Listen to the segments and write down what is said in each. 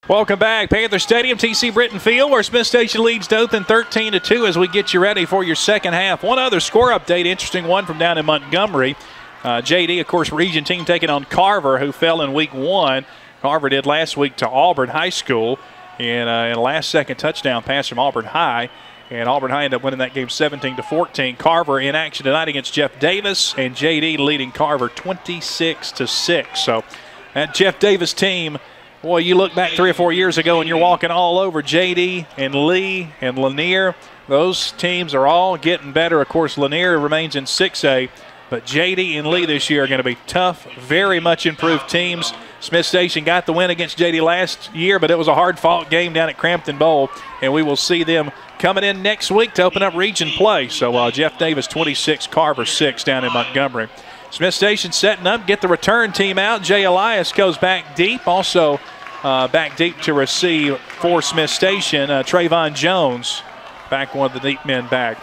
Welcome back. Panther Stadium, TC Britton Field, where Smith Station leads Dothan 13-2 as we get you ready for your second half. One other score update, interesting one from down in Montgomery. JD, of course, region team taking on Carver, who fell in week 1. Carver did last week to Auburn High School in a last-second touchdown pass from Auburn High. And Auburn High ended up winning that game 17-14. Carver in action tonight against Jeff Davis, and JD leading Carver 26-6. So that Jeff Davis team, boy, you look back 3 or 4 years ago and you're walking all over JD and Lee and Lanier. Those teams are all getting better. Of course, Lanier remains in 6A, but JD and Lee this year are going to be tough, very much improved teams. Smith Station got the win against JD last year, but it was a hard-fought game down at Crampton Bowl, and we will see them coming in next week to open up region play. So Jeff Davis 26, Carver 6 down in Montgomery. Smith Station setting up, get the return team out. Jay Elias goes back deep, also back deep to receive for Smith Station. Trayvon Jones back one of the deep men back.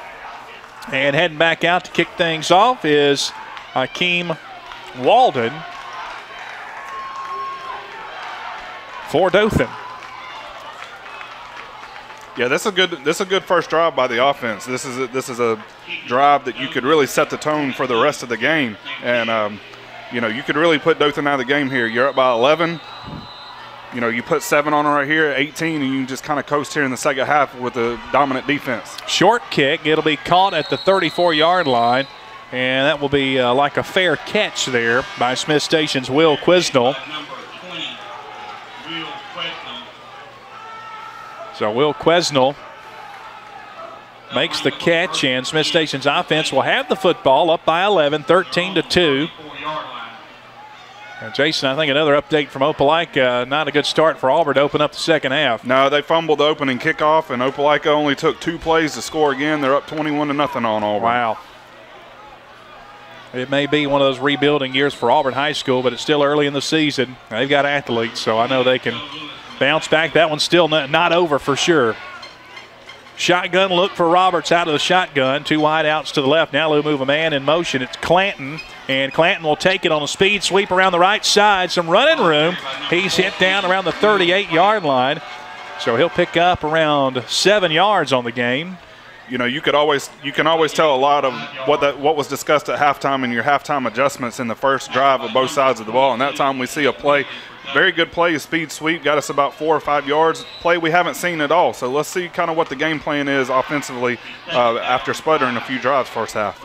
And heading back out to kick things off is Hakeem Walden for Dothan. Yeah, this is a good first drive by the offense. This is a drive that you could really set the tone for the rest of the game, and you could really put Dothan out of the game here. You're up by 11. You put 7 on right here, 18, and you can just kind of coast here in the second half with a dominant defense. Short kick. It'll be caught at the 34-yard line, and that will be like a fair catch there by Smith Station's Will Quisnell. So Will Quisnell makes the catch, and Smith Station's offense will have the football up by 11, 13-2. And Jason, I think another update from Opelika, not a good start for Auburn to open up the second half. No, they fumbled the opening kickoff, and Opelika only took 2 plays to score again. They're up 21-0 on Auburn. Wow. It may be one of those rebuilding years for Auburn High School, but it's still early in the season. They've got athletes, so I know they can bounce back. That one's still not over for sure. Shotgun look for Roberts out of the shotgun. 2 wide outs to the left. Now they'll move a man in motion. It's Clanton, and Clanton will take it on a speed sweep around the right side. Some running room. He's hit down around the 38-yard line, so he'll pick up around 7 yards on the game. You can always tell a lot of what was discussed at halftime in your halftime adjustments in the first drive of both sides of the ball. And that time we see a play. Very good play, a speed sweep, got us about 4 or 5 yards. Play we haven't seen at all. So let's see kind of what the game plan is offensively after sputtering a few drives first half.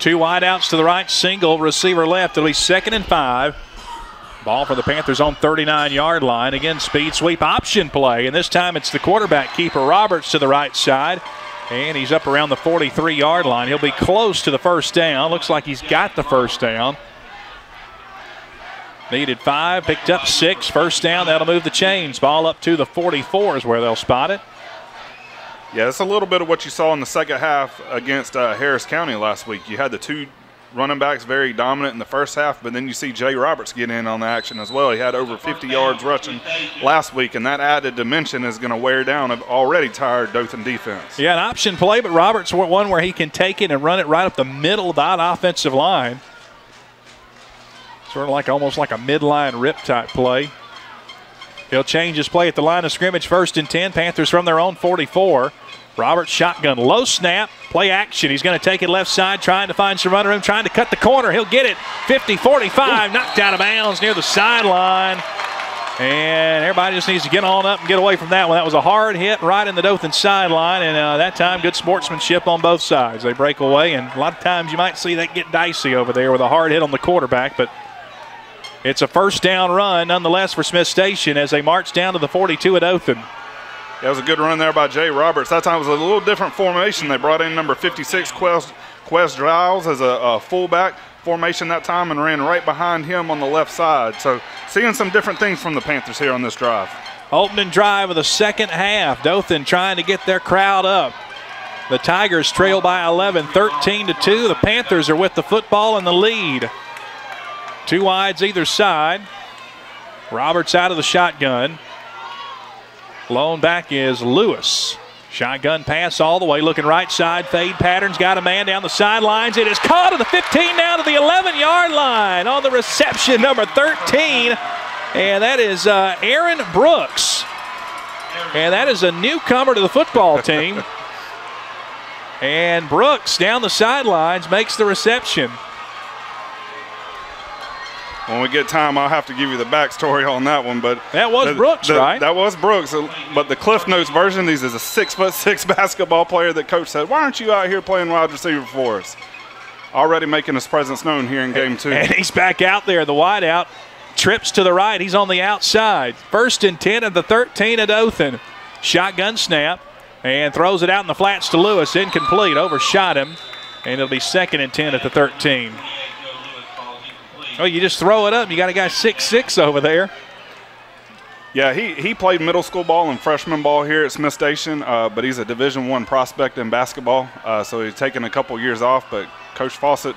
2 wide outs to the right, single, receiver left. It'll be 2nd and 5. Ball for the Panthers on 39-yard line. Again, speed sweep option play, and this time it's the quarterback keeper Roberts to the right side. And he's up around the 43-yard line. He'll be close to the first down. Looks like he's got the first down. Needed 5, picked up 6. First down, that'll move the chains. Ball up to the 44 is where they'll spot it. Yeah, it's a little bit of what you saw in the second half against Harris County last week. You had the 2 running backs very dominant in the first half, but then you see Jay Roberts get in on the action as well. He had over 50 yards rushing last week, and that added dimension is going to wear down an already tired Dothan defense. Yeah, an option play, but Roberts one where he can take it and run it right up the middle of that offensive line. Sort of almost like a midline rip type play. He'll change his play at the line of scrimmage, 1st and 10. Panthers from their own 44. Roberts shotgun, low snap, play action. He's going to take it left side, trying to find some running room, trying to cut the corner. He'll get it. 50-45, knocked out of bounds near the sideline. And everybody just needs to get on up and get away from that one. That was a hard hit right in the Dothan sideline, and that time good sportsmanship on both sides. They break away, and a lot of times you might see that get dicey over there with a hard hit on the quarterback, but it's a first down run nonetheless for Smith Station as they march down to the 42 at Dothan. That was a good run there by Jay Roberts. That time it was a little different formation. They brought in number 56, Quest Giles, as a fullback formation that time and ran right behind him on the left side. So seeing some different things from the Panthers here on this drive. Opening drive of the second half. Dothan trying to get their crowd up. The Tigers trail by 11, 13-2. The Panthers are with the football in the lead. 2 wides either side. Roberts out of the shotgun. Lone back is Lewis. Shotgun pass all the way, looking right side. Fade patterns, got a man down the sidelines. It is caught at the 15, down to the 11-yard line. On the reception, number 13, And that is Aaron Brooks. And that is a newcomer to the football team. And Brooks down the sidelines makes the reception. When we get time, I'll have to give you the backstory on that one. But that was Brooks, right? That was Brooks. But the Cliff Notes version, he's a 6'6" basketball player that coach said, "Why aren't you out here playing wide receiver for us?" Already making his presence known here in game 2. And he's back out there. The wideout trips to the right. He's on the outside. 1st and 10 at the 13 at Dothan. Shotgun snap and throws it out in the flats to Lewis. Incomplete. Overshot him. And it'll be 2nd and 10 at the 13. Oh, you just throw it up. You got a guy 6'6" over there. Yeah, he played middle school ball and freshman ball here at Smith Station, but he's a Division I prospect in basketball, so he's taken a couple years off. But Coach Fawcett,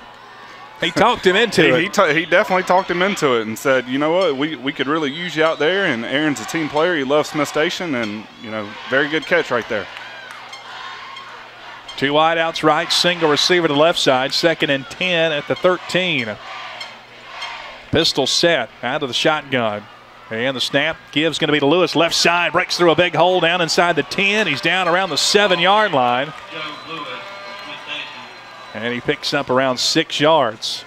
he talked him into it. He definitely talked him into it and said, you know what, we could really use you out there. And Aaron's a team player. He loves Smith Station, and, you know, very good catch right there. 2 wideouts right, single receiver to the left side. 2nd and 10 at the 13. Pistol set out of the shotgun. And the snap gives going to be to Lewis. Left side, breaks through a big hole down inside the 10. He's down around the 7-yard line. And he picks up around 6 yards.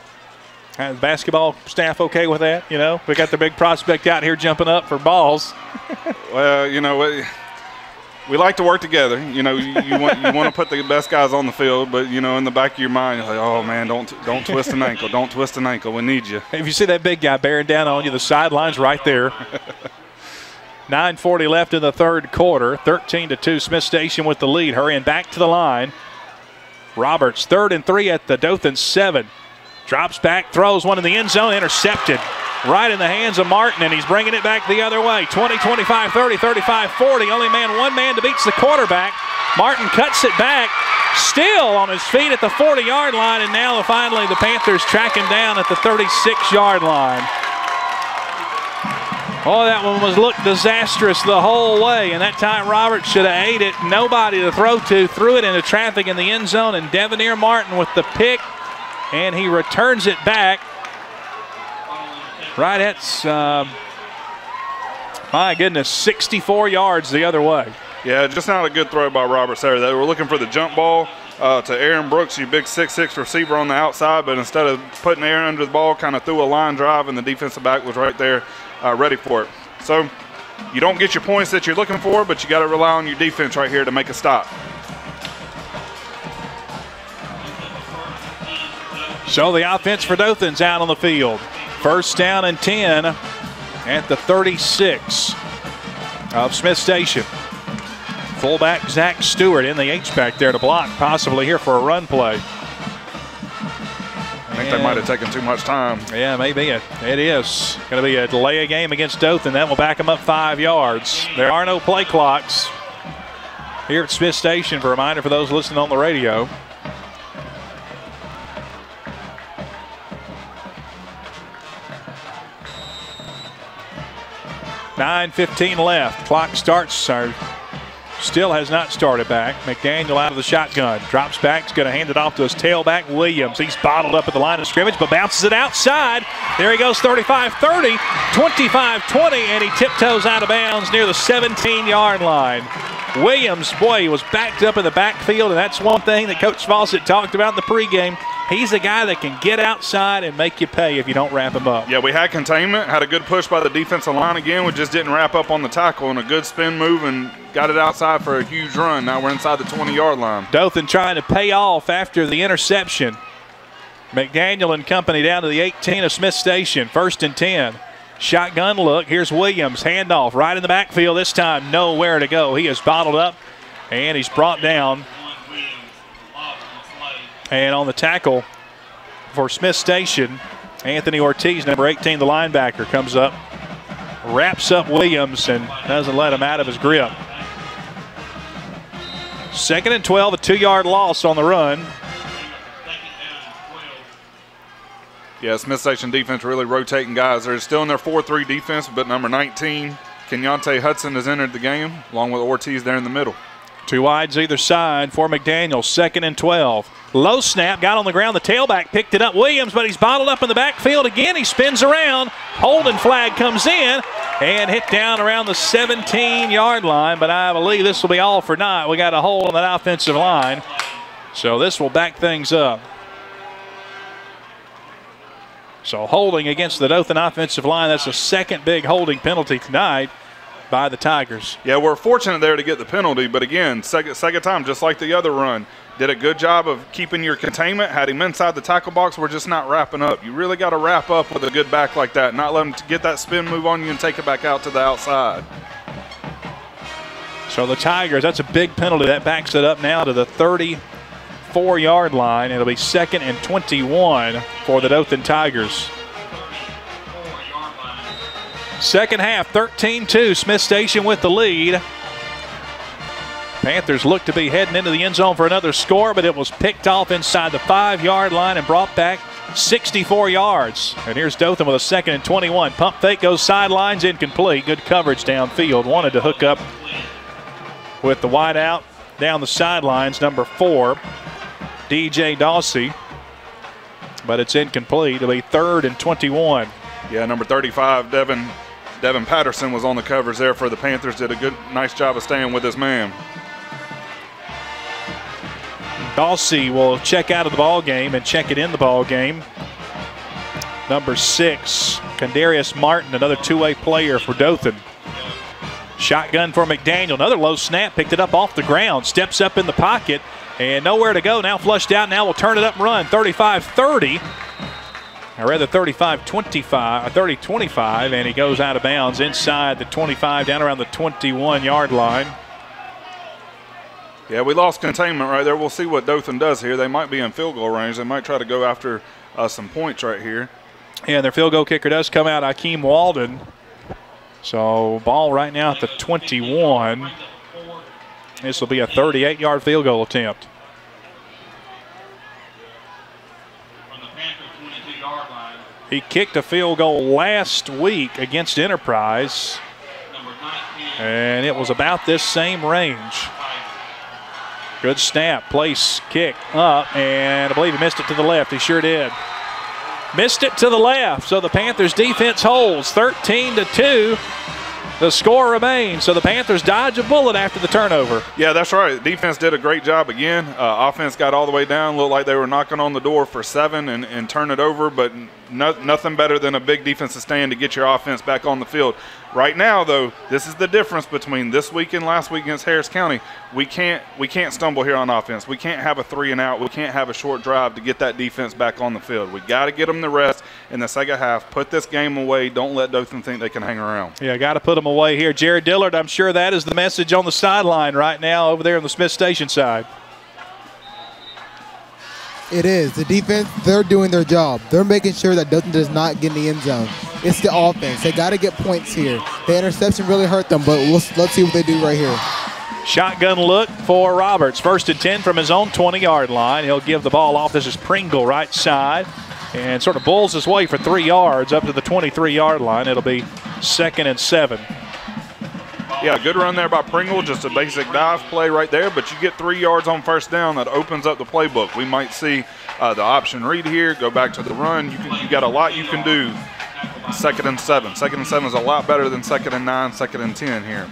The basketball staff okay with that? You know, we got the big prospect out here jumping up for balls. Well, you know, we like to work together. You know, you want to put the best guys on the field, but, you know, in the back of your mind, you're like, oh, man, don't twist an ankle. Don't twist an ankle. We need you. If you see that big guy bearing down on you, the sideline's right there. 9:40 left in the 3rd quarter. 13-2, Smith Station with the lead. Hurrying back to the line. Roberts, 3rd and 3 at the Dothan 7. Drops back, throws one in the end zone, intercepted. Right in the hands of Martin, and he's bringing it back the other way. 20, 25, 30, 35, 40. Only one man to beats the quarterback. Martin cuts it back, still on his feet at the 40-yard line, and now finally the Panthers track him down at the 36-yard line. Oh, that one looked disastrous the whole way, and that time Roberts should have ate it. Nobody to throw to, threw it into traffic in the end zone, and Devoneer Martin with the pick, and he returns it back. Right at, my goodness, 64 yards the other way. Yeah, just not a good throw by Roberts there. They were looking for the jump ball to Aaron Brooks, you big 6'6" receiver on the outside, but instead of putting Aaron under the ball, kind of threw a line drive, and the defensive back was right there ready for it. So you don't get your points that you're looking for, but you got to rely on your defense right here to make a stop. So the offense for Dothan's out on the field. 1st down and 10 at the 36 of Smith Station. Fullback Zach Stewart in the H-back there to block, possibly here for a run play. I think they might have taken too much time. Yeah, maybe it is. Going to be a delay of game against Dothan. That will back them up 5 yards. There are no play clocks here at Smith Station. For a reminder for those listening on the radio. .15 left. Clock starts. Still has not started back. McDaniel out of the shotgun. Drops back. He's going to hand it off to his tailback, Williams. He's bottled up at the line of scrimmage, but bounces it outside. There he goes, 35-30, 25-20, and he tiptoes out of bounds near the 17-yard line. Williams, boy, he was backed up in the backfield, and that's one thing that Coach Fawcett talked about in the pregame. He's a guy that can get outside and make you pay if you don't wrap him up. Yeah, we had containment, had a good push by the defensive line again. We just didn't wrap up on the tackle, and a good spin move and got it outside for a huge run. Now we're inside the 20-yard line. Dothan trying to pay off after the interception. McDaniel and company down to the 18 of Smith Station. 1st and 10. Shotgun look. Here's Williams. Handoff right in the backfield. This time nowhere to go. He is bottled up, and he's brought down. And on the tackle for Smith Station, Anthony Ortiz, number 18, the linebacker, comes up, wraps up Williams, and doesn't let him out of his grip. 2nd and 12, a 2-yard loss on the run. Yeah, Smith Station defense really rotating guys. They're still in their 4-3 defense, but number 19, Kenyante Hudson, has entered the game, along with Ortiz there in the middle. 2 wides either side for McDaniel. 2nd and 12. Low snap, got on the ground. The tailback picked it up, Williams, but he's bottled up in the backfield again. He spins around. Holding flag comes in and hit down around the 17-yard line, but I believe this will be all for naught. We got a hold on that offensive line, so this will back things up. So holding against the Dothan offensive line. That's the second big holding penalty tonight by the Tigers. Yeah, we're fortunate there to get the penalty, but again, second time, just like the other run. Did a good job of keeping your containment, had him inside the tackle box. We're just not wrapping up. You really got to wrap up with a good back like that, not let him get that spin move on you and take it back out to the outside. So the Tigers, that's a big penalty. That backs it up now to the 34-yard line. It'll be 2nd and 21 for the Dothan Tigers. Second half, 13-2. Smith Station with the lead. Panthers look to be heading into the end zone for another score, but it was picked off inside the 5-yard line and brought back 64 yards. And here's Dothan with a 2nd and 21. Pump fake goes sidelines, incomplete. Good coverage downfield. Wanted to hook up with the wide out down the sidelines, number 4, DJ Dawsey. But it's incomplete. It'll be 3rd and 21. Yeah, number 35, Devin Patterson was on the covers there for the Panthers. Did a nice job of staying with his man. Dawsey will check out of the ball game and check it in the ball game. Number 6, Kendarius Martin, another two-way player for Dothan. Shotgun for McDaniel. Another low snap, picked it up off the ground. Steps up in the pocket and nowhere to go. Now flushed out. Now we'll turn it up and run. 35-30. Or rather 35-25, 30-25, and he goes out of bounds inside the 25, down around the 21-yard line. Yeah, we lost containment right there. We'll see what Dothan does here. They might be in field goal range. They might try to go after some points right here. Yeah, and their field goal kicker does come out, Akeem Walden. So ball right now at the 21. This will be a 38-yard field goal attempt. He kicked a field goal last week against Enterprise, and it was about this same range. Good snap, place, kick, up, and I believe he missed it to the left. He sure did. Missed it to the left, so the Panthers defense holds 13-2. The score remains, so the Panthers dodge a bullet after the turnover. Yeah, that's right. Defense did a great job again. Offense got all the way down. Looked like they were knocking on the door for 7 and turn it over, but nothing better than a big defensive stand to get your offense back on the field. Right now, though, this is the difference between this week and last week against Harris County. We can't stumble here on offense. We can't have a 3 and out. We can't have a short drive to get that defense back on the field. We got to get them the rest in the second half. Put this game away. Don't let Dothan think they can hang around. Yeah, got to put them away here. Jared Dillard, I'm sure that is the message on the sideline right now over there on the Smith Station side. It is. The defense, they're doing their job. They're making sure that Dothan does not get in the end zone. It's the offense. They got to get points here. The interception really hurt them, but let's see what they do right here. Shotgun look for Roberts. 1st and 10 from his own 20-yard line. He'll give the ball off. This is Pringle right side. And sort of bulls his way for 3 yards up to the 23-yard line. It'll be 2nd and 7. Yeah, good run there by Pringle. Just a basic dive play right there. But you get 3 yards on first down. That opens up the playbook. We might see the option read here. Go back to the run. You got a lot you can do. 2nd and 7. 2nd and 7 is a lot better than 2nd and 9, 2nd and 10 here.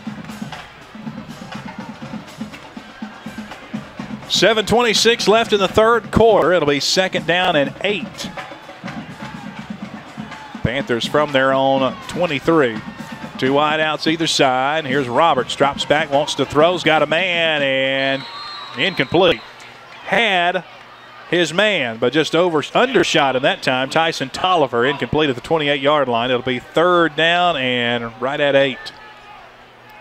7:26 left in the third quarter. It'll be 2nd down and 8. Panthers from their own 23. 2 wide outs either side. Here's Roberts. Drops back, wants to throw. He's got a man, and incomplete. Had his man, but just undershot him that time. Tyson Tolliver incomplete at the 28-yard line. It'll be 3rd down and right at 8.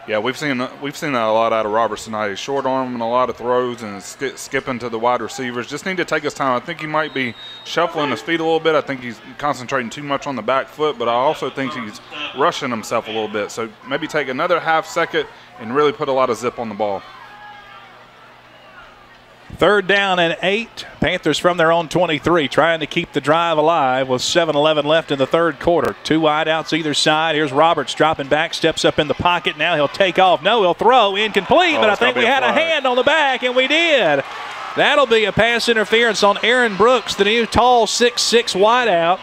Yeah, we've seen that a lot out of Roberts tonight. He's short arming a lot of throws and skipping to the wide receivers. Just need to take his time. I think he might be shuffling his feet a little bit. I think he's concentrating too much on the back foot, but I also think he's rushing himself a little bit. So maybe take another half second and really put a lot of zip on the ball. 3rd down and 8. Panthers from their own 23 trying to keep the drive alive with 7:11 left in the third quarter. 2 wide outs either side. Here's Roberts dropping back, steps up in the pocket. Now he'll take off. No, he'll throw. Incomplete, but I think we had a hand on the back, and we did. That'll be a pass interference on Aaron Brooks, the new tall 6'6" wideout.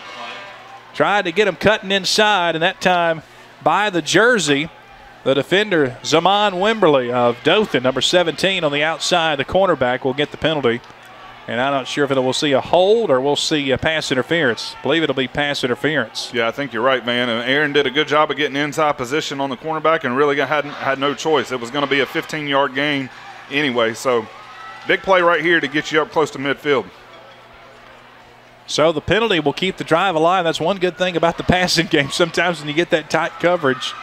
Tried to get him cutting inside, and that time by the jersey, the defender, Zaman Wimberly of Dothan, number 17 on the outside. The cornerback will get the penalty. And I'm not sure if we'll see a hold or we'll see a pass interference. I believe it'll be pass interference. Yeah, I think you're right, man. And Aaron did a good job of getting inside position on the cornerback and really had no choice. It was going to be a 15-yard gain anyway. So big play right here to get you up close to midfield. So the penalty will keep the drive alive. That's one good thing about the passing game. Sometimes when you get that tight coverage,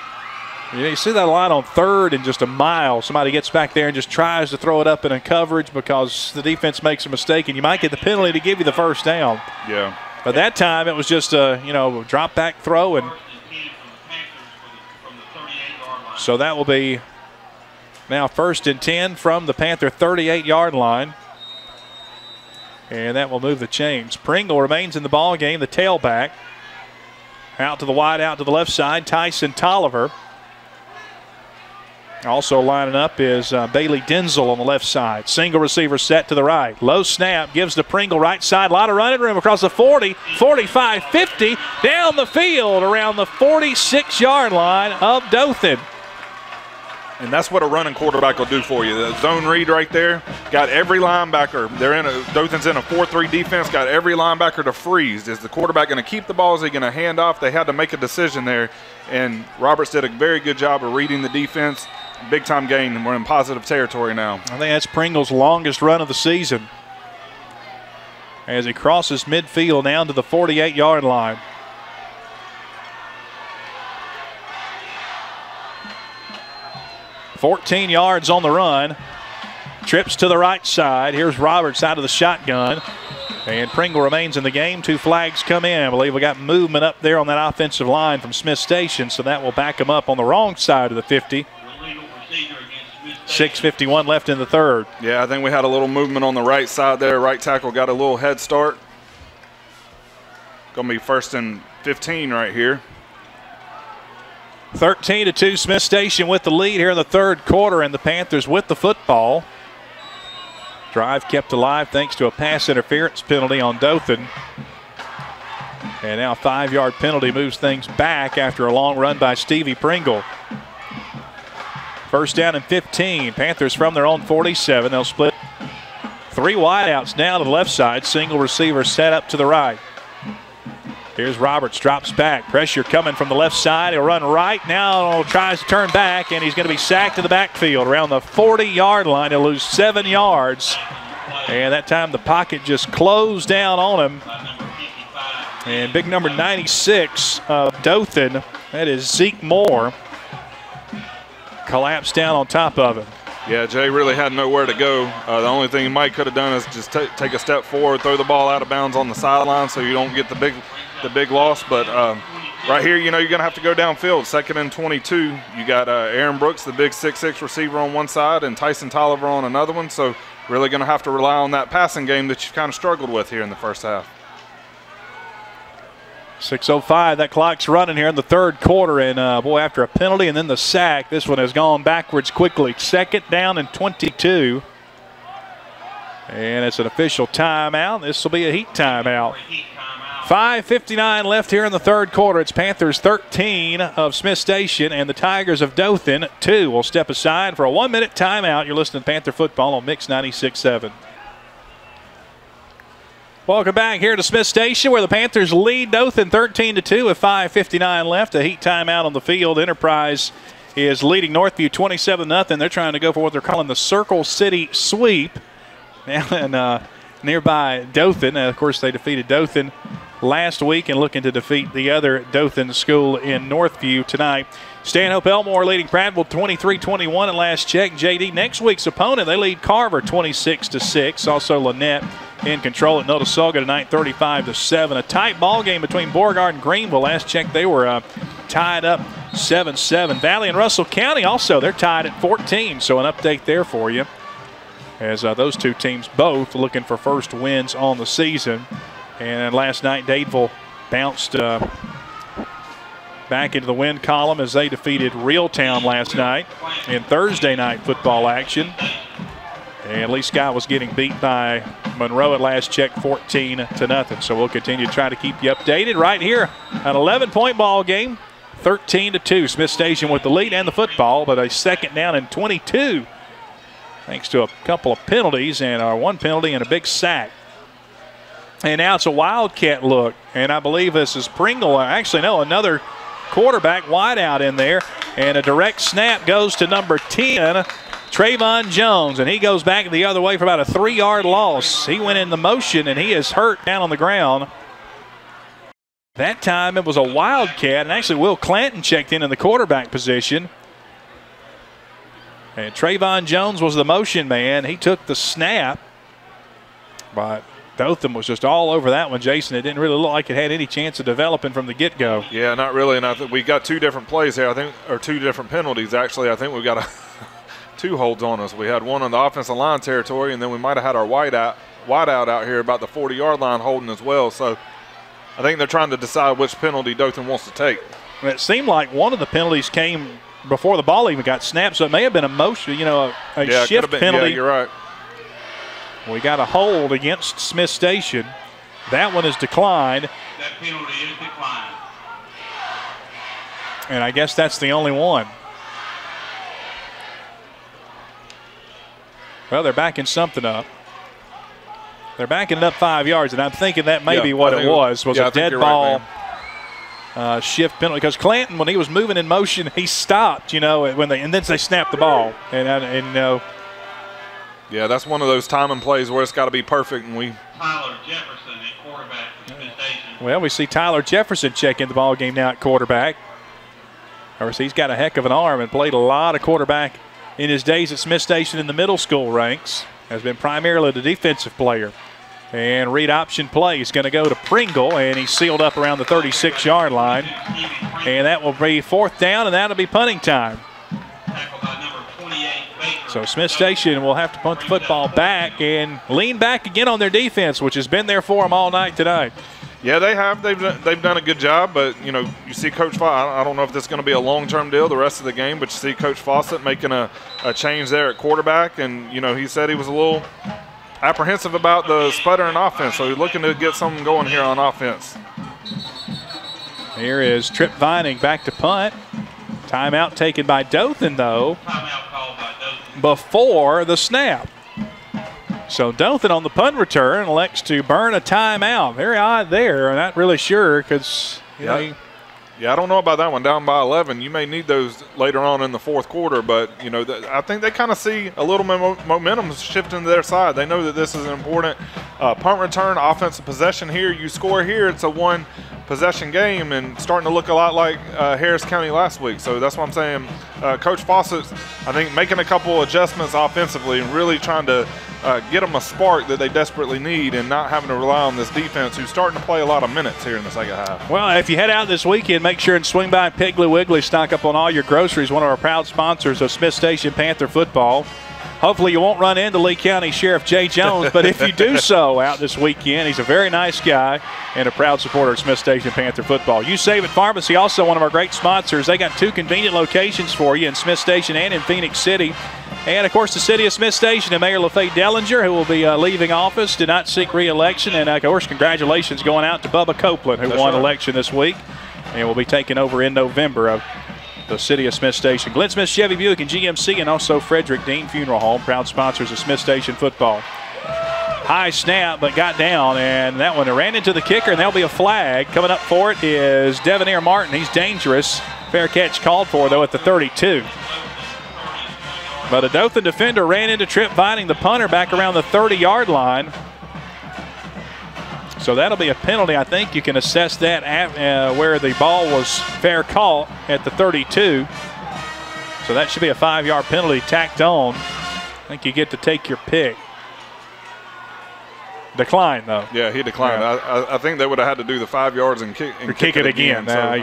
you see that a lot on third and just a mile. Somebody gets back there and just tries to throw it up in a coverage because the defense makes a mistake, and you might get the penalty to give you the first down. Yeah. But that time it was just a drop back throw, and so that will be now 1st and 10 from the Panther 38-yard line. And that will move the chains. Pringle remains in the ball game, the tailback. Out to the wide, out to the left side, Tyson Tolliver. Also lining up is Bailey Denzel on the left side. Single receiver set to the right. Low snap gives to Pringle right side. A lot of running room across the 40, 45, 50. Down the field around the 46-yard line of Dothan. And that's what a running quarterback will do for you. The zone read right there, got every linebacker. Dothan's in a 4-3 defense, got every linebacker to freeze. Is the quarterback going to keep the ball? Is he going to hand off? They had to make a decision there. And Roberts did a very good job of reading the defense. Big-time gain, and we're in positive territory now. I think that's Pringle's longest run of the season as he crosses midfield down to the 48-yard line. $14 yards on the run. Trips to the right side. Here's Roberts out of the shotgun. And Pringle remains in the game. 2 flags come in. I believe we got movement up there on that offensive line from Smith Station, so that will back him up on the wrong side of the 50. 6:51 left in the third. Yeah, I think we had a little movement on the right side there. Right tackle got a little head start. Going to be 1st and 15 right here. 13-2, Smith Station with the lead here in the third quarter, and the Panthers with the football. Drive kept alive thanks to a pass interference penalty on Dothan. And now a 5-yard penalty moves things back after a long run by Stevie Pringle. 1st down and 15. Panthers from their own 47. They'll split 3 wideouts now to the left side. Single receiver set up to the right. Here's Roberts, drops back. Pressure coming from the left side. He'll run right. Now tries to turn back, and he's going to be sacked in the backfield around the 40-yard line. He'll lose 7 yards. And that time the pocket just closed down on him. And big number 96 of Dothan, that is Zeke Moore, collapsed down on top of him. Yeah, Jay really had nowhere to go. The only thing he might could have done is just take a step forward, throw the ball out of bounds on the sideline so you don't get the big loss. But right here, you're going to have to go downfield. 2nd and 22. You got Aaron Brooks, the big 6'6" receiver on one side, and Tyson Tolliver on another one. So really going to have to rely on that passing game that you've kind of struggled with here in the first half. 6:05, that clock's running here in the third quarter, and boy, after a penalty and then the sack, this one has gone backwards quickly. 2nd down and 22. And it's an official timeout. This will be a heat timeout. 5:59 left here in the third quarter. It's Panthers 13 of Smith Station and the Tigers of Dothan 2. We'll step aside for a 1-minute timeout. You're listening to Panther Football on Mix 96.7. Welcome back here to Smith Station, where the Panthers lead Dothan 13-2 with 5:59 left. A heat timeout on the field. Enterprise is leading Northview 27-0. They're trying to go for what they're calling the Circle City sweep. And nearby Dothan, of course, they defeated Dothan last week and looking to defeat the other Dothan school in Northview tonight. Stanhope Elmore leading Prattville 23-21 at last check. JD, next week's opponent, they lead Carver 26-6. Also Lynette in control at Notasulga tonight, 35-7. A tight ball game between Beauregard and Greenville. Last check, they were tied up 7-7. Valley and Russell County also, they're tied at 14. So an update there for you, as those two teams both looking for first wins on the season. And last night, Dadeville bounced back into the win column as they defeated Reeltown last night in Thursday night football action. And Lee Scott was getting beat by Monroe at last check 14-0. So we'll continue to try to keep you updated right here. An 11-point ball game, 13-2. Smith Station with the lead and the football, but a second down and 22 thanks to a couple of penalties and one penalty and a big sack. And now it's a Wildcat look, and I believe this is Pringle. Actually, no, another quarterback wide out in there, and a direct snap goes to number 10, Trayvon Jones, and he goes back the other way for about a 3-yard loss. He went in the motion, and he is hurt down on the ground. That time it was a Wildcat, and actually Will Clanton checked in the quarterback position. And Trayvon Jones was the motion man. He took the snap, but Dothan was just all over that one, Jason. It didn't really look like it had any chance of developing from the get-go. Yeah, not really. And I think we got two different plays here, I think, or two different penalties, actually. I think we've got two holds on us. We had one on the offensive line territory, and then we might have had our wide out out here about the 40-yard line holding as well. So I think they're trying to decide which penalty Dothan wants to take. And it seemed like one of the penalties came before the ball even got snapped, so it may have been a motion, a shift penalty. Yeah, you're right. We got a hold against Smith Station. That one is declined. That penalty is declined. And I guess that's the only one. Well, they're backing something up. They're backing it up 5 yards, and I'm thinking that may be what it was a dead ball shift penalty. Because Clanton, when he was moving in motion, he stopped, and then they snapped the ball. Yeah, that's one of those timing plays where it's got to be perfect. And Tyler Jefferson at quarterback for Smith Station. Well, we see Tyler Jefferson check in the ball game now at quarterback. Of course, he's got a heck of an arm and played a lot of quarterback in his days at Smith Station in the middle school ranks. Has been primarily the defensive player. And read option play is going to go to Pringle, and he's sealed up around the 36-yard line. And that will be 4th down, and that'll be punting time. So Smith Station will have to punt the football back and lean back again on their defense, which has been there for them all night tonight. Yeah, they have. They've done a good job, but, you see Coach Fawcett. I don't know if this is going to be a long-term deal the rest of the game, but you see Coach Fawcett making a change there at quarterback, and, he said he was a little apprehensive about the sputtering offense, so he's looking to get something going here on offense. Here is Trip Vining back to punt. Timeout taken by Dothan, though, before the snap. So Dothan on the punt return elects to burn a timeout. Very odd there. I'm not really sure because, Yeah, I don't know about that one. Down by 11, you may need those later on in the fourth quarter, but, I think they kind of see a little momentum shifting to their side. They know that this is an important punt return, offensive possession here. You score here, it's a one-possession game and starting to look a lot like Harris County last week. So that's what I'm saying. Coach Fawcett's, I think, making a couple adjustments offensively and really trying to get them a spark that they desperately need and not having to rely on this defense who's starting to play a lot of minutes here in the second half. Well, if you head out this weekend, make sure and swing by Piggly Wiggly, stock up on all your groceries, one of our proud sponsors of Smith Station Panther football. Hopefully you won't run into Lee County Sheriff Jay Jones, but if you do so out this weekend, he's a very nice guy and a proud supporter of Smith Station Panther football. You Save It Pharmacy, also one of our great sponsors. They got 2 convenient locations for you in Smith Station and in Phoenix City. And, of course, the city of Smith Station and Mayor LaFay Dellinger, who will be leaving office, did not seek re-election. And, of course, congratulations going out to Bubba Copeland, who won election this week and will be taking over in November of the city of Smith Station. Glenn Smith Chevy Buick and GMC, and also Frederick Dean Funeral Home, proud sponsors of Smith Station football. High snap, but got down, and that one ran into the kicker, and there'll be a flag. Coming up for it is Devonair Martin. He's dangerous. Fair catch called for, though, at the 32. But a Dothan defender ran into Trip Vining, the punter, back around the 30-yard line. So that'll be a penalty. I think you can assess that at where the ball was fair caught at the 32. So that should be a 5-yard penalty tacked on. I think you get to take your pick. Decline, though. Yeah, he declined. Yeah. I think they would have had to do the 5 yards and kick it again. So I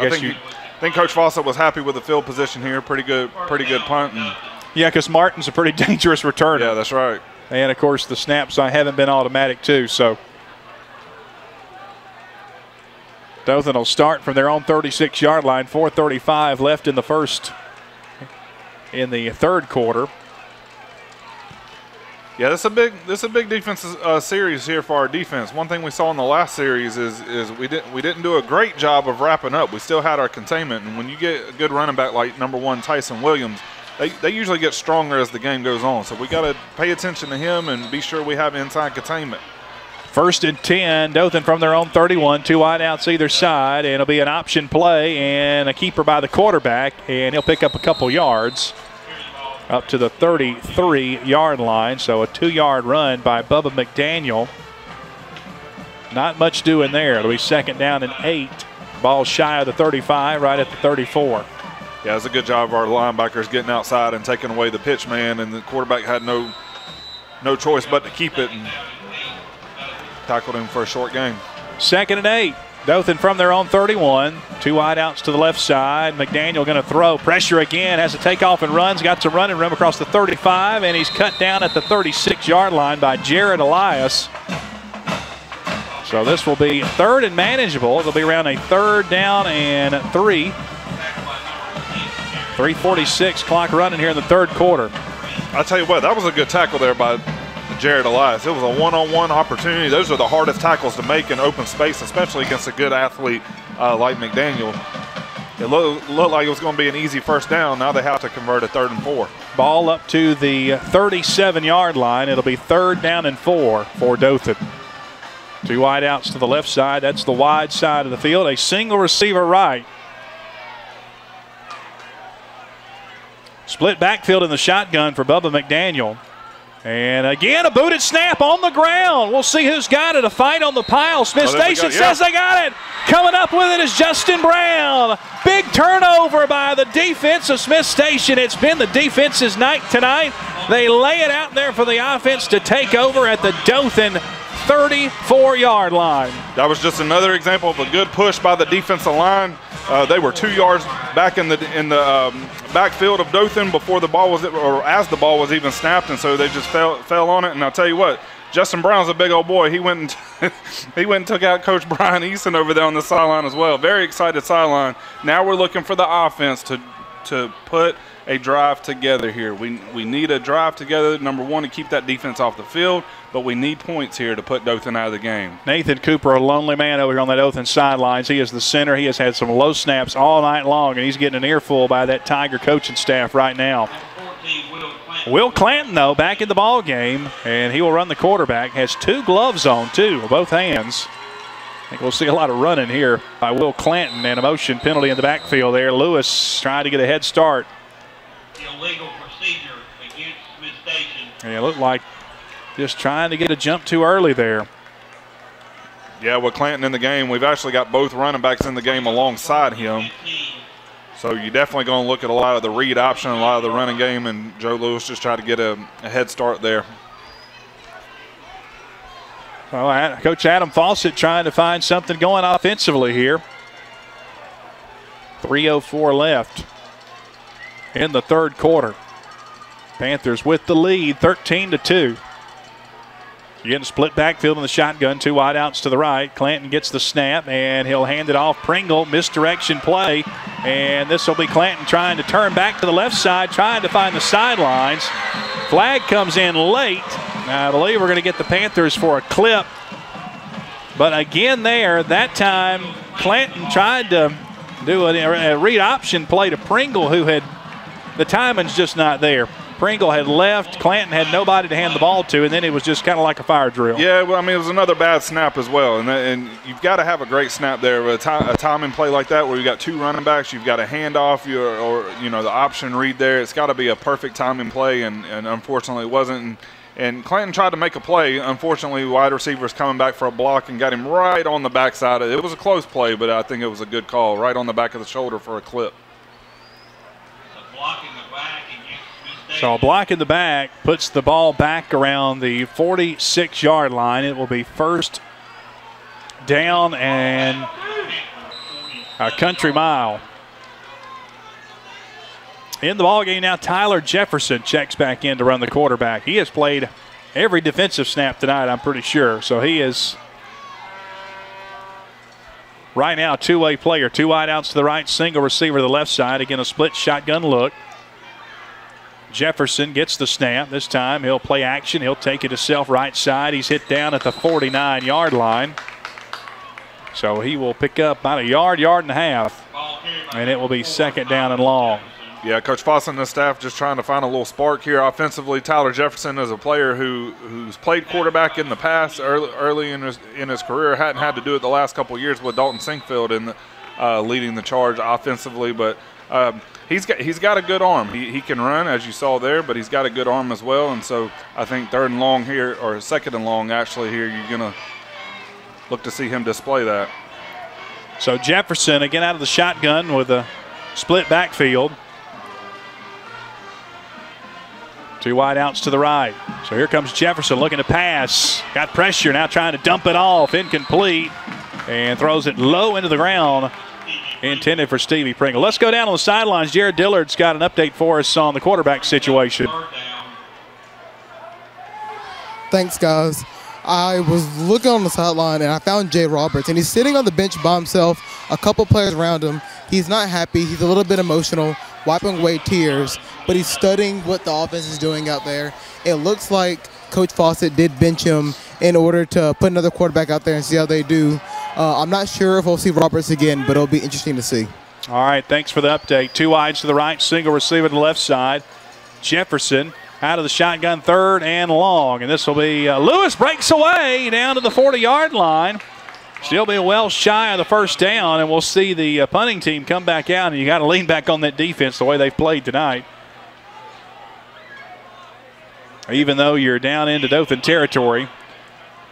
think Coach Fawcett was happy with the field position here. Pretty good punt. Yeah, because Martin's a pretty dangerous returner. Yeah, that's right. And, of course, the snaps haven't been automatic, too. So Dothan will start from their own 36-yard line. 4:35 left in the third quarter. Yeah, this is a big defense series here for our defense. One thing we saw in the last series is we didn't do a great job of wrapping up. We still had our containment, and when you get a good running back like number 1 Tyson Williams, they usually get stronger as the game goes on. So we got to pay attention to him and be sure we have inside containment. 1st and 10, Dothan from their own 31, 2 wideouts either side, and it'll be an option play and a keeper by the quarterback, and he'll pick up a couple yards up to the 33-yard line. So a 2-yard run by Bubba McDaniel. Not much doing there. It'll be 2nd down and 8. Ball shy of the 35, right at the 34. Yeah, it's a good job of our linebackers getting outside and taking away the pitch man, and the quarterback had no choice but to keep it and tackled him for a short game. 2nd and 8. Dothan from their own 31. 2 wideouts to the left side. McDaniel going to throw. Pressure again. Has to take off and runs. Got some running room across the 35, and he's cut down at the 36-yard line by Jared Elias. So this will be 3rd and manageable. It'll be around a 3rd down and 3. 3:46 clock running here in the 3rd quarter. I tell you what, that was a good tackle there by Jared Elias. It was a one-on-one opportunity. Those are the hardest tackles to make in open space, especially against a good athlete like McDaniel. It looked like it was going to be an easy 1st down. Now they have to convert a 3rd and 4. Ball up to the 37-yard line. It'll be 3rd down and 4 for Dothan. 2 wideouts to the left side. That's the wide side of the field. A single receiver right. Split backfield in the shotgun for Bubba McDaniel. And again, a booted snap on the ground. We'll see who's got it. A fight on the pile. Smith Station says they got it. Coming up with it is Justin Brown. Big turnover by the defense of Smith Station. It's been the defense's night tonight. They lay it out there for the offense to take over at the Dothan 34-yard line. That was just another example of a good push by the defensive line. They were 2 yards back in the backfield of Dothan before the ball was, or as the ball was even snapped, and so they just fell on it. And I'll tell you what, Justin Brown's a big old boy. He went and took out Coach Brian Easton over there on the sideline as well. Very excited sideline. Now we're looking for the offense to put a drive together here. We need a drive together, number 1, to keep that defense off the field, but we need points here to put Dothan out of the game. Nathan Cooper, a lonely man over here on that Dothan sidelines. He is the center. He has had some low snaps all night long, and he's getting an earful by that Tiger coaching staff right now. Will Clanton, though, back in the ball game, and he will run the quarterback. Has 2 gloves on, too, with both hands. I think we'll see a lot of running here by Will Clanton, and a motion penalty in the backfield there. Lewis trying to get a head start. Illegal procedure against Smith Station. And it looked like just trying to get a jump too early there. Yeah, with Clanton in the game, we've actually got both running backs in the game alongside him. So you're definitely going to look at a lot of the read option, a lot of the running game, and Joe Lewis just tried to get a head start there. Well, Coach Adam Fawcett trying to find something going offensively here. 3:04 left in the 3rd quarter. Panthers with the lead, 13-2. Again, split backfield in the shotgun, 2 wideouts to the right. Clanton gets the snap, and he'll hand it off. Pringle, misdirection play, and this will be Clanton trying to turn back to the left side, trying to find the sidelines. Flag comes in late. Now, I believe we're going to get the Panthers for a clip. But again there, that time, Clanton tried to do a read option play to Pringle, who had – the timing's just not there. Pringle had left. Clanton had nobody to hand the ball to, and then it was just kind of like a fire drill. Yeah, well, I mean, it was another bad snap as well. And you've got to have a great snap there. With a timing play like that where you've got 2 running backs, you've got a handoff or the option read there. It's got to be a perfect timing play, and unfortunately it wasn't. And Clanton tried to make a play. Unfortunately, wide receivers coming back for a block and got him right on the backside. It was a close play, but I think it was a good call. Right on the back of the shoulder for a clip. So a block in the back puts the ball back around the 46-yard line. It will be 1st down and a country mile. In the ballgame now, Tyler Jefferson checks back in to run the quarterback. He has played every defensive snap tonight, I'm pretty sure. So he is right now a 2-way player. 2 wideouts to the right, single receiver to the left side. Again, a split shotgun look. Jefferson gets the snap. This time he'll play action. He'll take it himself right side. He's hit down at the 49-yard line. So he will pick up about a yard and a half. And it will be second down and long. Yeah, Coach Foss and the staff just trying to find a little spark here offensively. Tyler Jefferson is a player who's played quarterback in the past early in his career. Hadn't had to do it the last couple of years with Dalton Sinkfield leading the charge offensively. But he's got a good arm. He can run, as you saw there, but he's got a good arm as well. And so I think third and long here, or second and long actually here, you're going to look to see him display that. So Jefferson again out of the shotgun with a split backfield. Two wide outs to the right. So here comes Jefferson looking to pass. Got pressure, now trying to dump it off. Incomplete. And throws it low into the ground. Intended for Stevie Pringle. Let's go down on the sidelines. Jared Dillard's got an update for us on the quarterback situation. Thanks, guys. I was looking on the sideline, and I found Jay Roberts, and he's sitting on the bench by himself, a couple players around him. He's not happy. He's a little bit emotional, wiping away tears, but he's studying what the offense is doing out there. It looks like Coach Fawcett did bench him in order to put another quarterback out there and see how they do. I'm not sure if we'll see Roberts again, but it'll be interesting to see. All right, thanks for the update. Two wides to the right, single receiver to the left side. Jefferson out of the shotgun, third and long. And this will be Lewis breaks away down to the 40-yard line. Still be well shy of the first down, and we'll see the punting team come back out, and you got to lean back on that defense the way they've played tonight. Even though you're down into Dothan territory.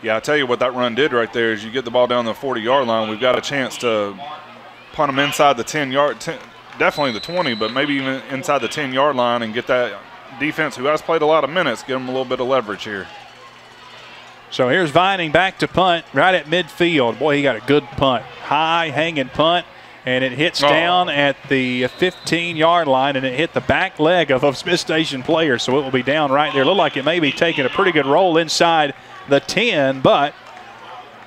Yeah, I tell you what that run did right there is you get the ball down the 40-yard line, we've got a chance to punt them inside the 10-yard, definitely the 20, but maybe even inside the 10-yard line and get that defense who has played a lot of minutes, give them a little bit of leverage here. So here's Vining back to punt right at midfield. Boy, he got a good punt. High hanging punt, and it hits down at the 15-yard line, and it hit the back leg of a Smith Station player, so it will be down right there. Looked like it may be taking a pretty good roll inside the 10, but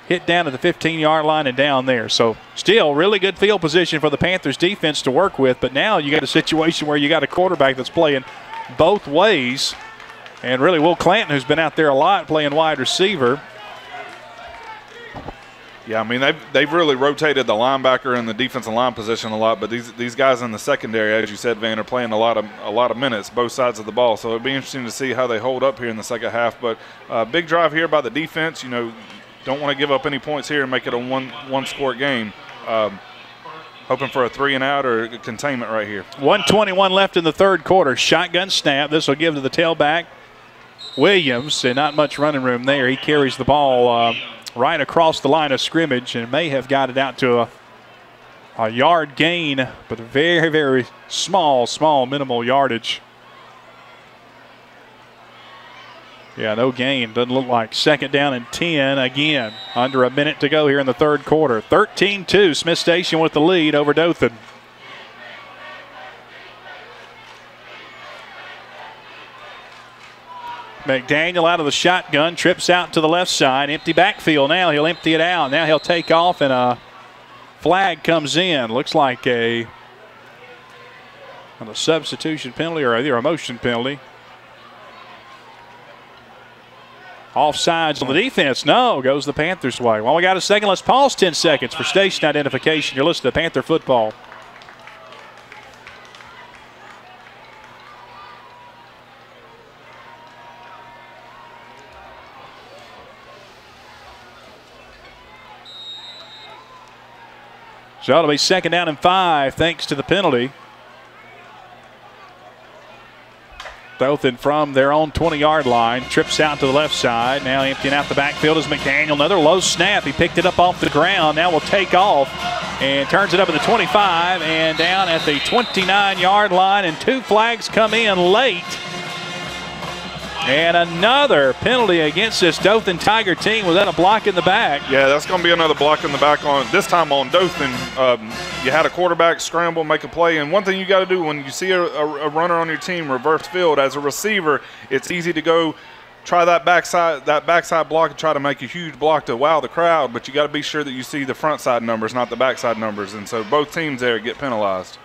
hit down at the 15-yard line and down there. So still really good field position for the Panthers defense to work with, but now you got a situation where you got a quarterback that's playing both ways. And really Will Clanton, who's been out there a lot playing wide receiver. Yeah, I mean, they've really rotated the linebacker and the defensive line position a lot, but these guys in the secondary, as you said, Van, are playing a lot of minutes, both sides of the ball. So it'll be interesting to see how they hold up here in the second half. But big drive here by the defense. You know, don't want to give up any points here and make it a one-score game. Hoping for a 3-and-out or a containment right here. 1:21 left in the third quarter. Shotgun snap. This will give to the tailback, Williams, and not much running room there. He carries the ball right across the line of scrimmage and may have got it out to a yard gain, but very, very small, minimal yardage. Yeah, no gain. Doesn't look like. Second down and 10 again. Under a minute to go here in the third quarter. 13-2, Smith Station with the lead over Dothan. McDaniel out of the shotgun, trips out to the left side. Empty backfield now. He'll empty it out. Now he'll take off, and a flag comes in. Looks like a substitution penalty or either a motion penalty. Offsides on the defense. No, goes the Panthers' way. Well, we got a second. Let's pause 10 seconds for station identification. You're listening to Panther Football. So it'll be second down and 5 thanks to the penalty. Dothan from their own 20-yard line. Trips out to the left side. Now emptying out the backfield is McDaniel. Another low snap. He picked it up off the ground. Now will take off and turns it up at the 25 and down at the 29-yard line. And two flags come in late. And another penalty against this Dothan Tiger team. Was that a block in the back? Yeah, that's going to be another block in the back on this time on Dothan. You had a quarterback scramble, make a play, and one thing you got to do when you see a runner on your team reverse field as a receiver, it's easy to go try that backside block and try to make a huge block to wow the crowd, but you got to be sure that you see the front side numbers, not the backside numbers, and so both teams there get penalized.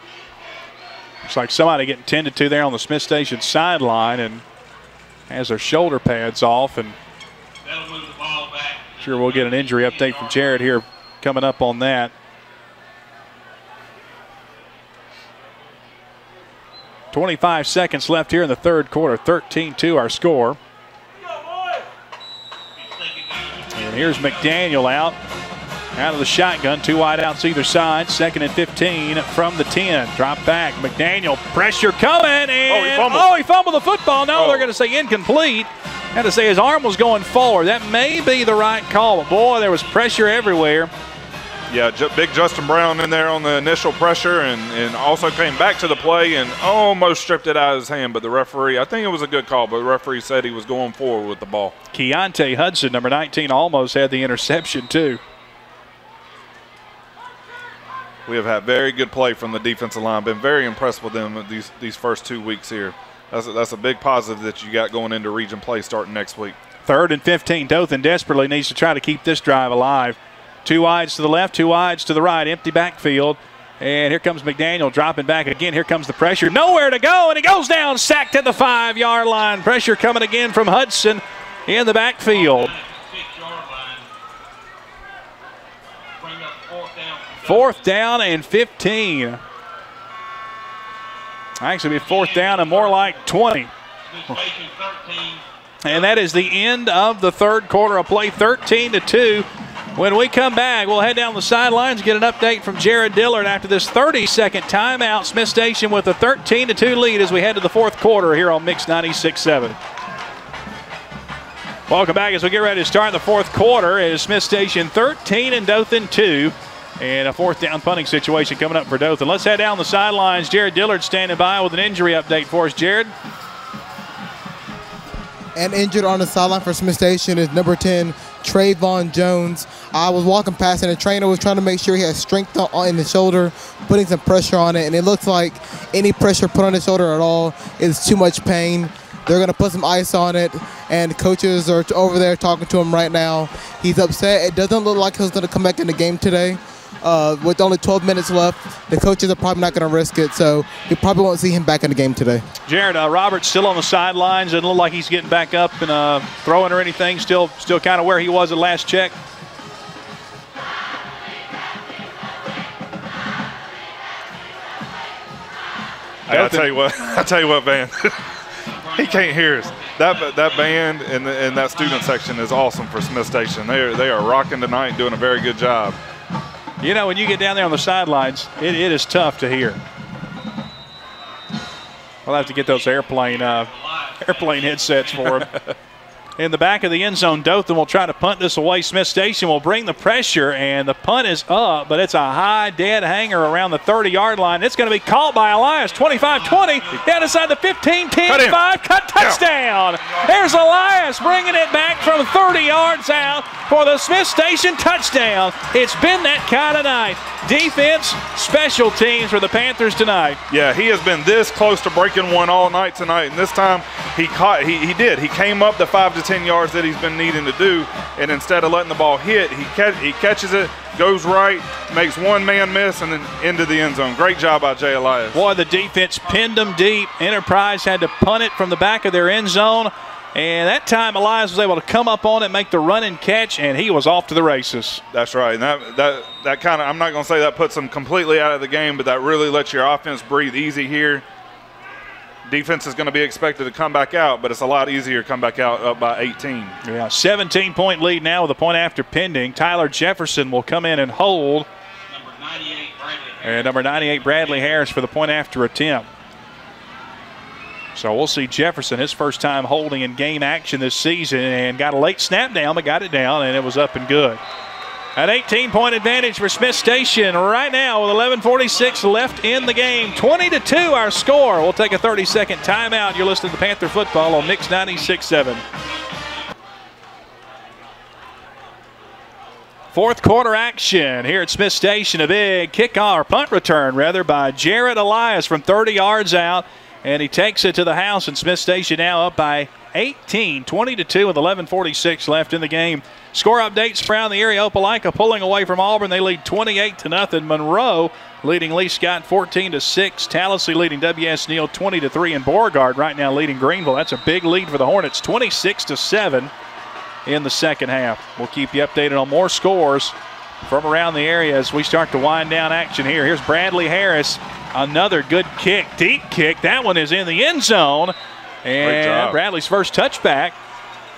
Looks like somebody getting tended to there on the Smith Station sideline and has their shoulder pads off. And That'll move the ball back. sure we'll get an injury update from Jared here coming up on that. .25 seconds left here in the third quarter. 13-2 our score. And here's McDaniel out of the shotgun. 2 wide outs either side. 2nd and 15 from the 10. Drop back. McDaniel, pressure coming. And he fumbled the football. No, they're going to say incomplete. Had to say his arm was going forward. That may be the right call. But boy, there was pressure everywhere. Yeah, big Justin Brown in there on the initial pressure and also came back to the play and almost stripped it out of his hand. But the referee, I think it was a good call, but the referee said he was going forward with the ball. Keontae Hudson, number 19, almost had the interception too. We have had very good play from the defensive line. Been very impressed with them these first 2 weeks here. That's a big positive that you got going into region play starting next week. 3rd and 15. Dothan desperately needs to try to keep this drive alive. 2 wides to the left, 2 wides to the right. Empty backfield. And here comes McDaniel dropping back again. Here comes the pressure. Nowhere to go, and he goes down, sacked at the 5-yard line. Pressure coming again from Hudson in the backfield. 6-yard line. Bring up 4th down. 4th down and 15. Actually, be 4th down and more like 20. Smith Station 13. And that is the end of the third quarter of play, 13-2. When we come back, we'll head down the sidelines, get an update from Jared Dillard after this 30-second timeout. Smith Station with a 13-2 lead as we head to the fourth quarter here on Mix 96.7. Welcome back as we get ready to start the fourth quarter. It is Smith Station 13 and Dothan 2. And a 4th down punting situation coming up for Dothan. Let's head down the sidelines. Jared Dillard standing by with an injury update for us. Jared? And injured on the sideline for Smith Station is number 10, Trayvon Jones. I was walking past and the trainer was trying to make sure he had strength in the shoulder, putting some pressure on it, and it looks like any pressure put on his shoulder at all is too much pain. They're going to put some ice on it, and coaches are over there talking to him right now. He's upset. It doesn't look like he's going to come back in the game today. With only 12 minutes left, the coaches are probably not going to risk it, so we probably won't see him back in the game today. Jared, Roberts still on the sidelines. Doesn't look like he's getting back up and throwing or anything. Still kind of where he was at last check. I tell you what, Van. He can't hear us. That band and that student section is awesome for Smith Station. They are rocking tonight and doing a very good job. You know, when you get down there on the sidelines, it is tough to hear. We'll have to get those airplane headsets for him. In the back of the end zone, Dothan will try to punt this away. Smith Station will bring the pressure, and the punt is up, but it's a high dead hanger around the 30-yard line. It's going to be caught by Elias. 25-20, down inside the 15, 10, 5, cut, touchdown. There's Elias bringing it back from 30 yards out for the Smith Station touchdown. It's been that kind of night. Defense, special teams for the Panthers tonight. Yeah, he has been this close to breaking one all night tonight, and this time he did. He came up the 5 to 10 yards that he's been needing to do, and instead of letting the ball hit, he catches it, goes right, makes one man miss, and then into the end zone. Great job by Jay Elias. Boy, the defense pinned them deep. Enterprise had to punt it from the back of their end zone, and that time Elias was able to come up on it, make the run and catch, and he was off to the races. That's right, and that kind of, I'm not going to say that puts them completely out of the game, but that really lets your offense breathe easy here. Defense is going to be expected to come back out, but it's a lot easier to come back out up by 18. Yeah, 17-point lead now with a point after pending. Tyler Jefferson will come in and hold. Number 98, Bradley Harris. And number 98, Bradley Harris for the point after attempt. So we'll see Jefferson, his first time holding in game action this season, and got a late snap down, but got it down, and it was up and good. An 18-point advantage for Smith Station right now with 11:46 left in the game. 20-2 our score. We'll take a 30-second timeout. You're listening to Panther Football on Mix 96.7. Fourth quarter action here at Smith Station. A big kickoff, or punt return rather, by Jared Elias from 30 yards out. And he takes it to the house, and Smith Station now up by 18, 20-2 with 11:46 left in the game. Score updates around the area. Opelika pulling away from Auburn. They lead 28-0. Monroe leading Lee Scott 14-6. Tallahassee leading W.S. Neal 20-3. And Beauregard right now leading Greenville. That's a big lead for the Hornets, 26-7 in the second half. We'll keep you updated on more scores from around the area as we start to wind down action here. Here's Bradley Harris. Another good kick, deep kick. That one is in the end zone. And Bradley's first touchback.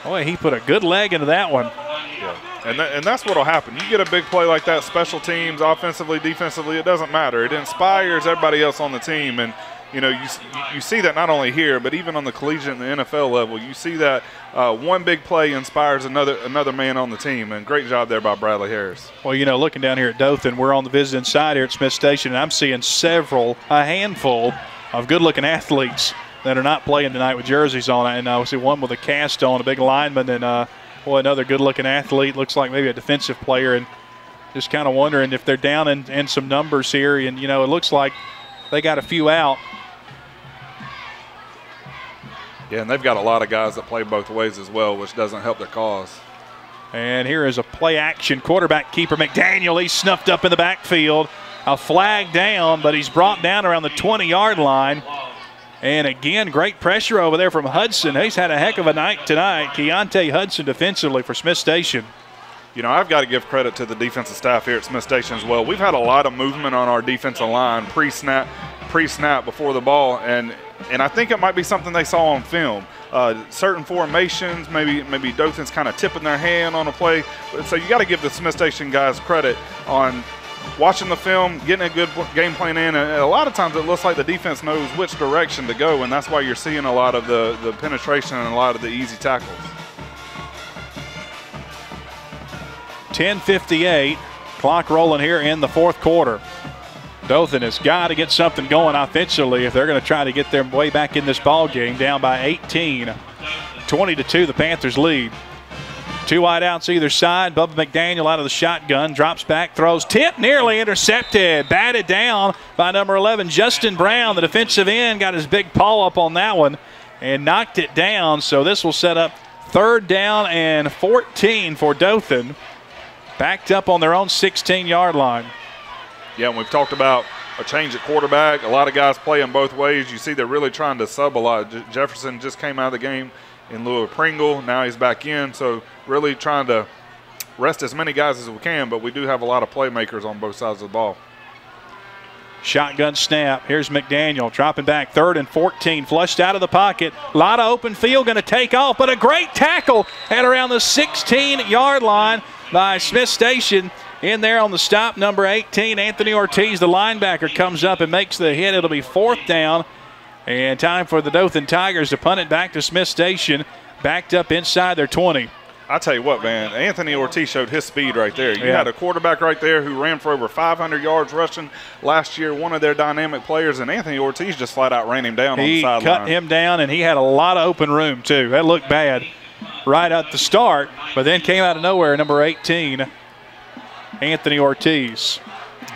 Boy, he put a good leg into that one. Yeah. And that's what will happen. You get a big play like that, special teams, offensively, defensively, it doesn't matter. It inspires everybody else on the team. And, you know, you see that not only here, but even on the collegiate and the NFL level. You see that one big play inspires another man on the team. And great job there by Bradley Harris. Well, you know, looking down here at Dothan, we're on the visiting side here at Smith Station, and I'm seeing a handful of good-looking athletes that are not playing tonight with jerseys on. And I see one with a cast on, a big lineman, and boy, another good-looking athlete. Looks like maybe a defensive player, and just kind of wondering if they're down in some numbers here. And, you know, it looks like they got a few out. Yeah, and they've got a lot of guys that play both ways as well, which doesn't help their cause. And here is a play-action quarterback keeper, McDaniel. He's snuffed up in the backfield. A flag down, but he's brought down around the 20-yard line. And again, great pressure over there from Hudson. He's had a heck of a night tonight. Keontae Hudson defensively for Smith Station. You know, I've got to give credit to the defensive staff here at Smith Station as well. We've had a lot of movement on our defensive line pre-snap before the ball, and I think it might be something they saw on film. Certain formations, maybe Dothan's kind of tipping their hand on a play. So you got to give the Smith Station guys credit on watching the film, getting a good game plan in. And a lot of times it looks like the defense knows which direction to go, and that's why you're seeing a lot of the penetration and a lot of the easy tackles. 10:58, clock rolling here in the fourth quarter. Dothan has got to get something going offensively if they're going to try to get their way back in this ball game. Down by 18, 20-2, the Panthers lead. Two wideouts either side. Bubba McDaniel out of the shotgun, drops back, throws, tip, nearly intercepted, batted down by number 11, Justin Brown. The defensive end got his big paw up on that one and knocked it down. So this will set up 3rd down and 14 for Dothan, backed up on their own 16-yard line. Yeah, and we've talked about a change at quarterback. A lot of guys playing both ways. You see they're really trying to sub a lot. Jefferson just came out of the game in lieu of Pringle. Now he's back in, so really trying to rest as many guys as we can, but we do have a lot of playmakers on both sides of the ball. Shotgun snap. Here's McDaniel dropping back, 3rd and 14, flushed out of the pocket. A lot of open field, going to take off, but a great tackle at around the 16-yard line by Smith Station. In there on the stop, number 18, Anthony Ortiz, the linebacker, comes up and makes the hit. It'll be 4th down, and time for the Dothan Tigers to punt it back to Smith Station, backed up inside their 20. I tell you what, man, Anthony Ortiz showed his speed right there. You had a quarterback right there who ran for over 500 yards rushing last year, one of their dynamic players, and Anthony Ortiz just flat out ran him down on the sideline. He cut him down, and he had a lot of open room, too. That looked bad right at the start, but then came out of nowhere, number 18, Anthony Ortiz.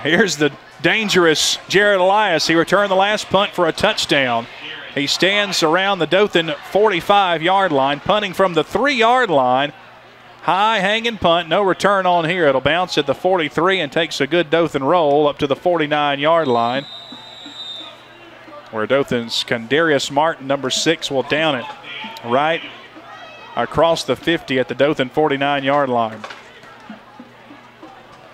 Here's the dangerous Jared Elias. He returned the last punt for a touchdown. He stands around the Dothan 45-yard line, punting from the 3-yard line. High hanging punt, no return on here. It'll bounce at the 43 and takes a good Dothan roll up to the 49-yard line, where Dothan's Condarius Martin, number 6, will down it right across the 50 at the Dothan 49-yard line.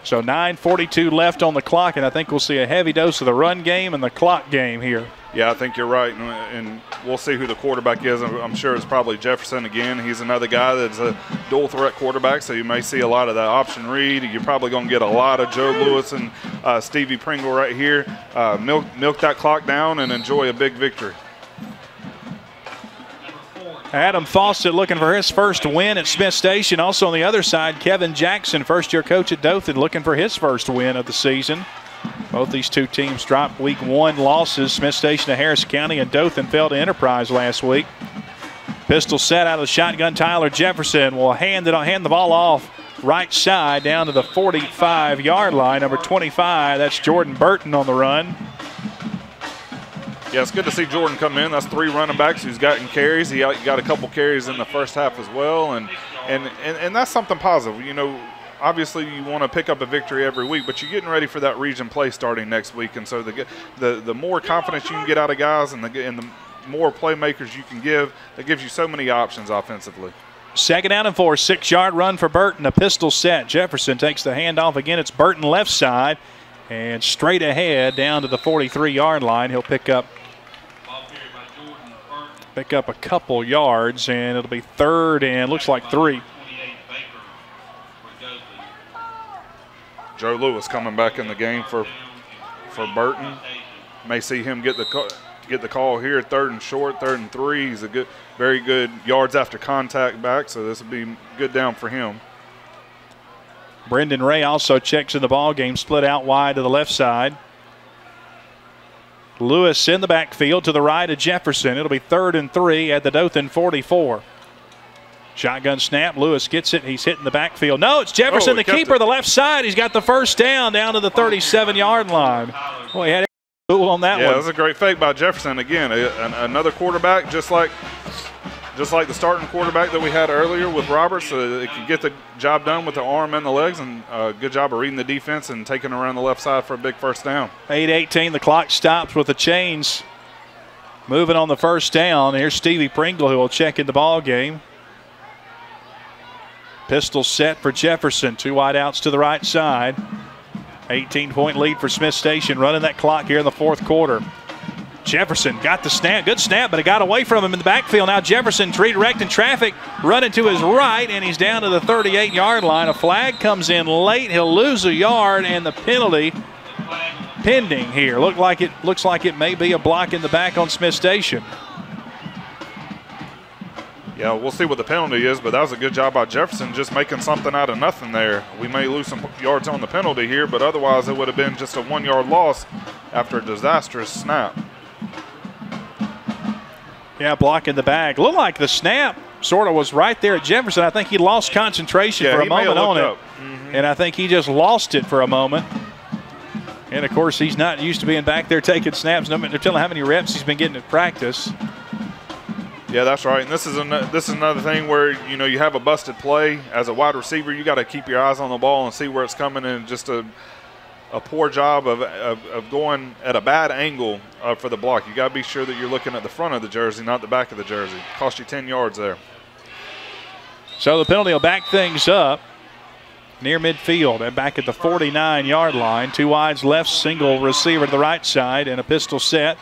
So 9:42 left on the clock, and I think we'll see a heavy dose of the run game and the clock game here. Yeah, I think you're right, and we'll see who the quarterback is. I'm sure it's probably Jefferson again. He's another guy that's a dual-threat quarterback, so you may see a lot of that option read. You're probably going to get a lot of Joe Lewis and Stevie Pringle right here. Milk that clock down and enjoy a big victory. Adam Fawcett looking for his first win at Smith Station. Also on the other side, Kevin Jackson, first-year coach at Dothan, looking for his first win of the season. Both these two teams dropped week 1 losses. Smith Station to Harris County, and Dothan fell to Enterprise last week. Pistol set out of the shotgun. Tyler Jefferson will hand the ball off right side down to the 45-yard line. Number 25, that's Jordan Burton on the run. Yeah, it's good to see Jordan come in. That's 3 running backs who's gotten carries. He got a couple carries in the first half as well, and that's something positive. You know, obviously you want to pick up a victory every week, but you're getting ready for that region play starting next week, and so the more confidence you can get out of guys and the more playmakers you can give, that gives you so many options offensively. 2nd down and 4, 6-yard run for Burton. A pistol set. Jefferson takes the handoff again. It's Burton left side and straight ahead down to the 43-yard line. He'll pick up a couple yards, and it'll be 3rd and looks like 3. Joe Lewis coming back in the game for Burton. May see him get the call here. 3rd and short, 3rd and 3. He's a very good yards after contact back, so this will be good down for him. Brendan Ray also checks in the ball game, split out wide to the left side. Lewis in the backfield to the right of Jefferson. It'll be 3rd and 3 at the Dothan 44. Shotgun snap. Lewis gets it. He's hitting the backfield. No, it's Jefferson, the keeper, the left side. He's got the first down to the 37-yard line. Boy, he had on that one. Yeah, that was a great fake by Jefferson. Again, another quarterback, just like the starting quarterback that we had earlier with Roberts, so it can get the job done with the arm and the legs, and a good job of reading the defense and taking around the left side for a big first down. 8:18, the clock stops with the chains moving on the first down. Here's Stevie Pringle, who will check in the ball game. Pistol set for Jefferson. 2 wide outs to the right side. 18-point lead for Smith Station, running that clock here in the 4th quarter. Jefferson got the snap. Good snap, but it got away from him in the backfield. Now Jefferson redirecting traffic, running to his right, and he's down to the 38-yard line. A flag comes in late. He'll lose a yard, and the penalty pending here. Looks like it may be a block in the back on Smith Station. Yeah, we'll see what the penalty is, but that was a good job by Jefferson just making something out of nothing there. We may lose some yards on the penalty here, but otherwise it would have been just a 1-yard loss after a disastrous snap. Yeah, block in the bag. Looked like the snap sort of was right there at Jefferson. I think he lost concentration for a moment on it. And I think he just lost it for a moment. And, of course, he's not used to being back there taking snaps. No matter how many reps he's been getting at practice. Yeah, that's right. And this is another thing where, you know, you have a busted play. As a wide receiver, you got to keep your eyes on the ball and see where it's coming, and just a poor job of going at a bad angle for the block. You got to be sure that you're looking at the front of the jersey, not the back of the jersey. Cost you 10 yards there. So the penalty will back things up near midfield and back at the 49-yard line. 2 wides left, single receiver to the right side, and a pistol set.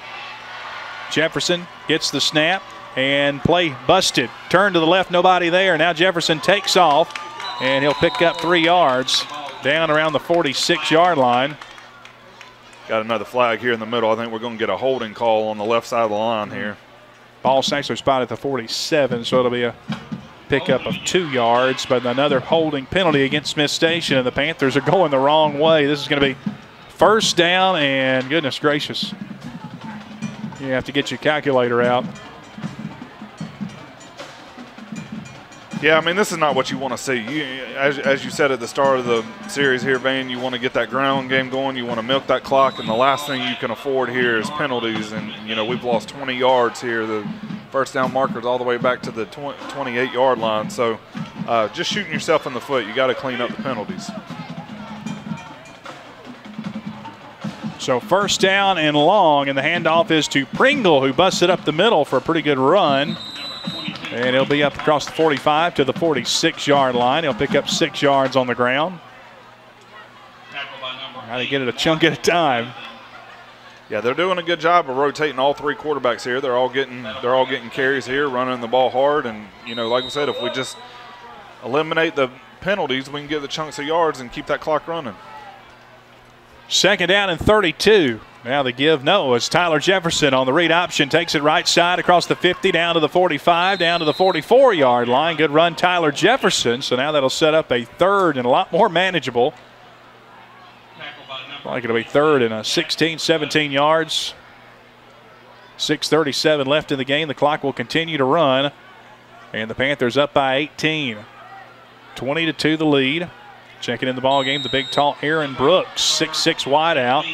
Jefferson gets the snap. And play busted. Turn to the left, nobody there. Now Jefferson takes off, and he'll pick up 3 yards down around the 46-yard line. Got another flag here in the middle. I think we're going to get a holding call on the left side of the line here. Ball's actually spotted at the 47, so it'll be a pickup of 2 yards, but another holding penalty against Smith Station, and the Panthers are going the wrong way. This is going to be 1st down, and goodness gracious, you have to get your calculator out. Yeah, I mean, this is not what you want to see. As you said at the start of the series here, Vane, you want to get that ground game going. You want to milk that clock, and the last thing you can afford here is penalties. And, you know, we've lost 20 yards here. The first down marker's all the way back to the 28-yard line. So just shooting yourself in the foot. You got to clean up the penalties. So 1st down and long, and the handoff is to Pringle, who busted up the middle for a pretty good run. And he'll be up across the 45 to the 46-yard line. He'll pick up 6 yards on the ground. How to get it a chunk at a time. Yeah, they're doing a good job of rotating all 3 quarterbacks here. They're all getting carries here, running the ball hard. And, you know, like I said, if we just eliminate the penalties, we can get the chunks of yards and keep that clock running. 2nd down and 32. Now the give no as Tyler Jefferson on the read option takes it right side across the 50 down to the 45 down to the 44-yard line. Good run, Tyler Jefferson. So now that'll set up a 3rd and a lot more manageable. Like it'll be 3rd and 16, 17 yards. 6:37 left in the game. The clock will continue to run. And the Panthers up by 18. 20-2 the lead. Checking in the ball game, the big tall Aaron Brooks, 6'6" wide out.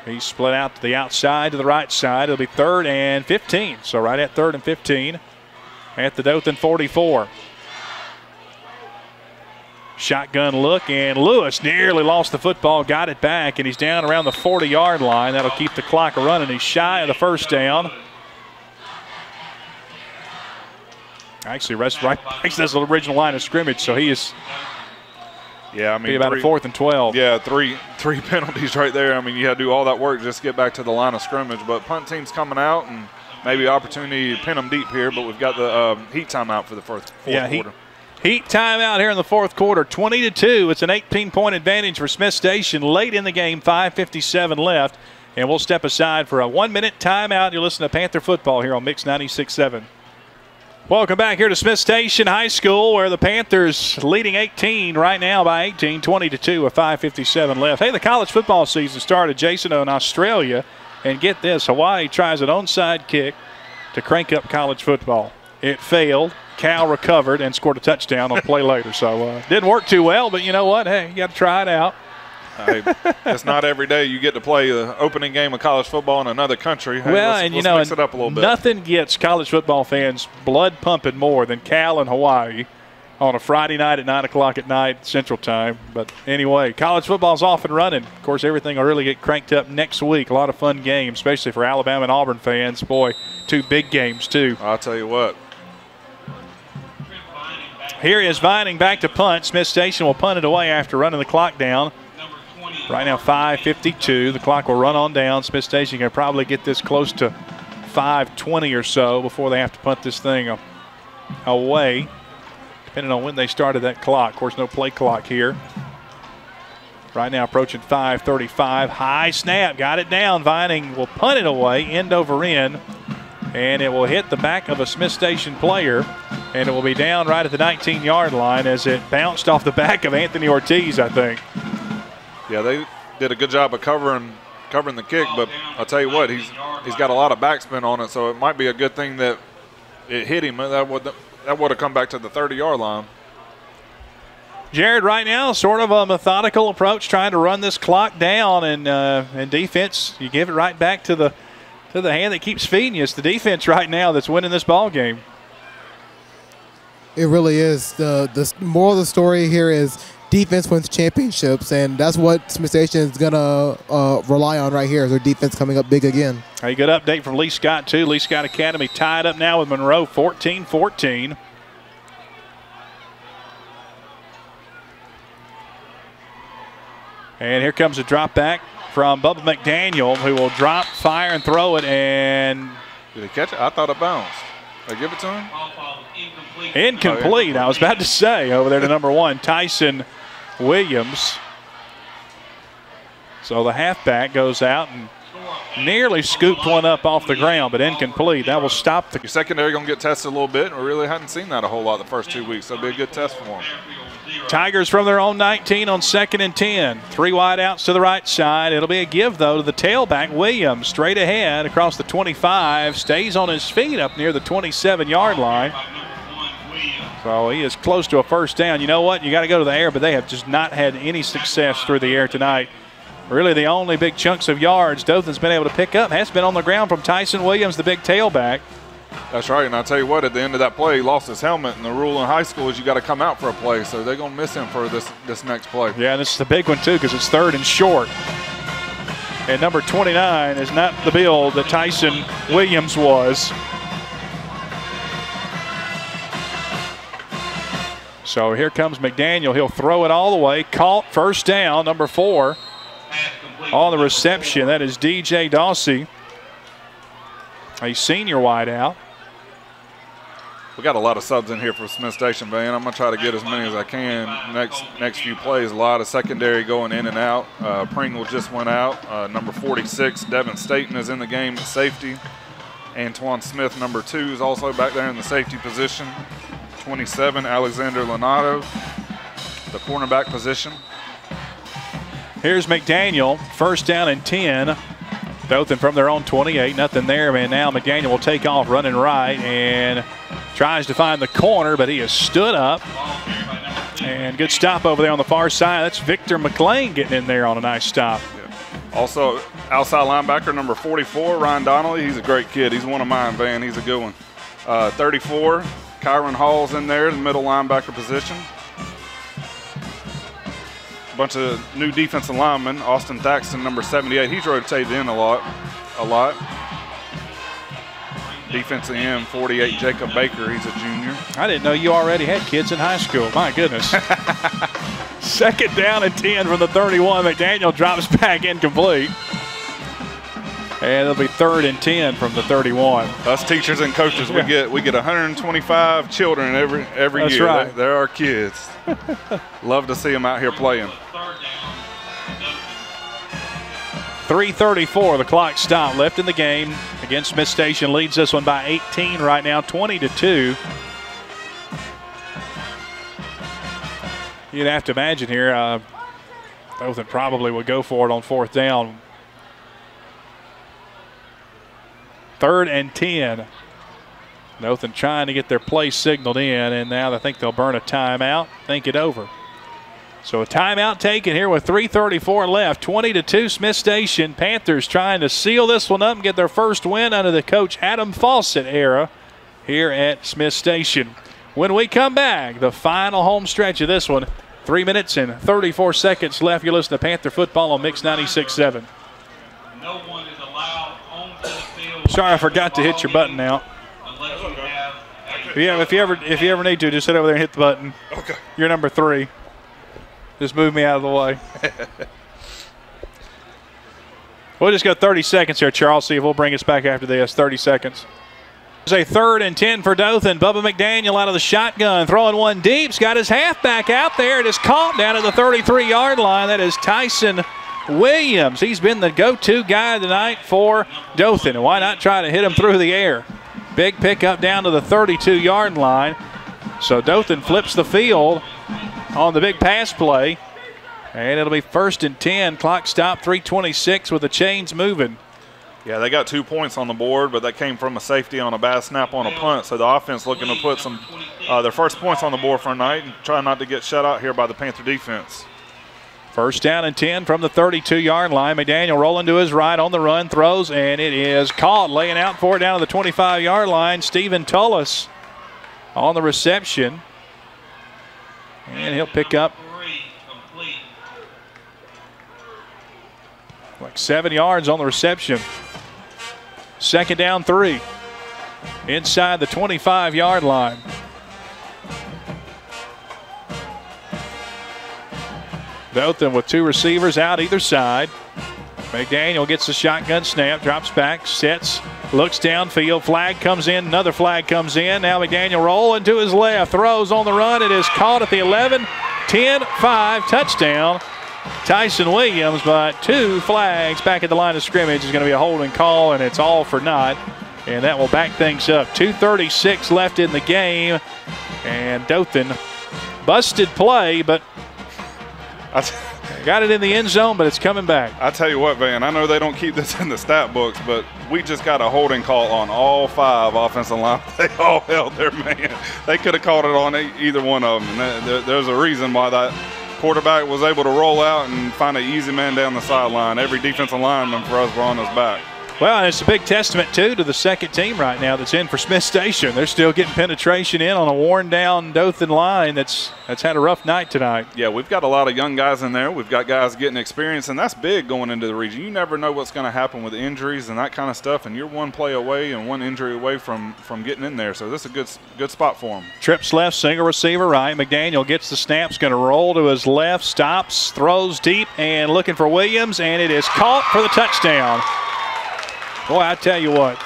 He's split out to the outside, to the right side. It'll be 3rd and 15. So right at 3rd and 15 at the Dothan 44. Shotgun look, and Lewis nearly lost the football, got it back, and he's down around the 40-yard line. That'll keep the clock running. He's shy of the first down. Actually, rests right next to the original line of scrimmage, so he is be about a 4th and 12. Yeah, three penalties right there. I mean, you had to do all that work just to get back to the line of scrimmage. But punt team's coming out, and maybe opportunity to pin them deep here, but we've got the heat timeout for the fourth quarter. Heat timeout here in the 4th quarter, 20-2. It's an 18-point advantage for Smith Station late in the game, 5:57 left. And we'll step aside for a 1-minute timeout. You're listening to Panther football here on Mix 96.7. Welcome back here to Smith Station High School, where the Panthers leading 18 right now by 18, 20-2 with 5:57 left. Hey, the college football season started, Jason, in Australia. And get this, Hawaii tries an onside kick to crank up college football. It failed. Cal recovered and scored a touchdown on play later. So didn't work too well, but you know what? Hey, you got to try it out. Hey, it's not every day you get to play the opening game of college football in another country. Hey, well, let's mix it up a little bit. Nothing gets college football fans blood pumping more than Cal and Hawaii on a Friday night at 9 o'clock at night Central Time. But anyway, college football's off and running. Of course, everything will really get cranked up next week. A lot of fun games, especially for Alabama and Auburn fans. Boy, 2 big games, too. I'll tell you what. Here is Vining back to punt. Smith Station will punt it away after running the clock down. Right now, 5:52. The clock will run on down. Smith Station can probably get this close to 5:20 or so before they have to punt this thing away, depending on when they started that clock. Of course, no play clock here. Right now, approaching 5:35. High snap. Got it down. Vining will punt it away, end over end, and it will hit the back of a Smith Station player, and it will be down right at the 19-yard line as it bounced off the back of Anthony Ortiz, I think. Yeah, they did a good job of covering the kick, but I'll tell you what, he's got a lot of backspin on it, so it might be a good thing that it hit him. That would have come back to the 30-yard line. Jared, right now, sort of a methodical approach, trying to run this clock down, and defense, you give it right back to the hand that keeps feeding you. It's the defense right now that's winning this ball game. It really is. The moral of the story here is defense wins championships, and that's what Smith Station is going to rely on right here, is their defense coming up big again. A good update from Lee Scott, too. Lee Scott Academy tied up now with Monroe, 14-14. And here comes a drop back from Bubba McDaniel, who will drop, fire, and throw it. And did he catch it? I thought it bounced. They give it to him? Incomplete. I was about to say, over there to number 1, Tyson Williams. So the halfback goes out and nearly scooped one up off the ground, but incomplete. That will stop the. Your secondary going to get tested a little bit. We really hadn't seen that a whole lot the first 2 weeks. That'll be a good test for them. Tigers from their own 19 on 2nd and 10. 3 wide outs to the right side. It'll be a give, though, to the tailback, Williams. Straight ahead across the 25. Stays on his feet up near the 27-yard line. So he is close to a first down. You know what? You got to go to the air, but they have just not had any success through the air tonight. Really the only big chunks of yards Dothan's been able to pick up has been on the ground from Tyson Williams, the big tailback. That's right, and I'll tell you what, at the end of that play, he lost his helmet, and the rule in high school is you got to come out for a play, so they're going to miss him for this next play. Yeah, this is the big one, too, because it's 3rd and short. And number 29 is not the build that Tyson Williams was. So here comes McDaniel. He'll throw it all the way. Caught, first down, number 4 on the reception. That is DJ Dawsey, a senior wide out. We got a lot of subs in here for Smith Station, man. I'm going to try to get as many as I can next few plays. A lot of secondary going in and out. Pringle just went out. Number 46, Devin Staten, is in the game at safety. Antoine Smith, number 2, is also back there in the safety position. 27, Alexander Lenato, the cornerback position. Here's McDaniel, first down and 10. Dothan from their own 28, nothing there, man. Now McDaniel will take off running right and tries to find the corner, but he has stood up. And good stop over there on the far side. That's Victor McLean getting in there on a nice stop. Yeah. Also, Outside linebacker number 44, Ryan Donnelly. He's a great kid. He's one of mine, Van. He's a good one. 34, Kyron Hall's in there, the middle linebacker position. A bunch of new defensive linemen. Austin Thaxton, number 78. He's rotated in a lot. Defensive end, 48, Jacob Baker. He's a junior. I didn't know you already had kids in high school. My goodness. Second down and 10 from the 31. McDaniel drops back incomplete. And it'll be 3rd and 10 from the 31. Us teachers and coaches, we get 125 children every That's year. Right. They're our kids. Love to see them out here playing. 3:34, the clock stopped, left in the game. Again, Smith Station leads this one by 18 right now, 20-2. You'd have to imagine here, Dothan probably would go for it on 4th down. 3rd and 10. Dothan trying to get their play signaled in, and now they think they'll burn a timeout, think it over. So a timeout taken here with 3:34 left. 20-2 Smith Station. Panthers trying to seal this one up and get their first win under the coach Adam Fawcett era here at Smith Station. When we come back, the final home stretch of this one, 3 minutes and 34 seconds left. You're listening to Panther Football on Mix 96.7. No one is allowed onto the field. Sorry, I forgot to hit your button now. Unless you have Yeah, if you ever need to, just sit over there and hit the button. Okay. You're number 3. Just move me out of the way. We'll just go 30 seconds here, Charles. See if we'll bring us back after this. 30 seconds. It's a 3rd and 10 for Dothan. Bubba McDaniel out of the shotgun, throwing one deep. He's got his halfback out there. It is caught down at the 33-yard line. That is Tyson Williams. He's been the go-to guy tonight for Dothan. And why not try to hit him through the air? Big pickup down to the 32-yard line. So Dothan flips the field on the big pass play. And it'll be 1st and 10. Clock stop, 3:26 with the chains moving. Yeah, they got 2 points on the board, but that came from a safety on a bad snap on a punt. So the offense looking to put some their first points on the board for a night and try not to get shut out here by the Panther defense. 1st down and 10 from the 32-yard line. McDaniel rolling to his right on the run, throws, and it is caught. Laying out for it down to the 25-yard line. Stephen Tullis on the reception. And he'll pick up like 7 yards on the reception. 2nd down 3. Inside the 25-yard line. Dothan with 2 receivers out either side. McDaniel gets the shotgun snap, drops back, sets, looks downfield. Flag comes in, another flag comes in. Now McDaniel rolling to his left, throws on the run. It is caught at the 11, 10, 5, touchdown. Tyson Williams, but 2 flags back at the line of scrimmage. Is going to be a holding call, and it's all for naught. And that will back things up. 2:36 left in the game. And Dothan busted play, but got it in the end zone, but it's coming back. I tell you what, Van, I know they don't keep this in the stat books, but we just got a holding call on all 5 offensive line. They all held their man. They could have called it on either one of them. And there's a reason why that quarterback was able to roll out and find an easy man down the sideline. Every defensive lineman for us were on his back. Well, and it's a big testament, too, to the second team right now that's in for Smith Station. They're still getting penetration in on a worn-down Dothan line that's had a rough night tonight. Yeah, we've got a lot of young guys in there. We've got guys getting experience, and that's big going into the region. You never know what's going to happen with injuries and that kind of stuff, and you're one play away and one injury away from getting in there. So this is a good spot for them. Trips left, single receiver right. McDaniel gets the snap, going to roll to his left, stops, throws deep, and looking for Williams, and it is caught for the touchdown. Boy, I tell you what,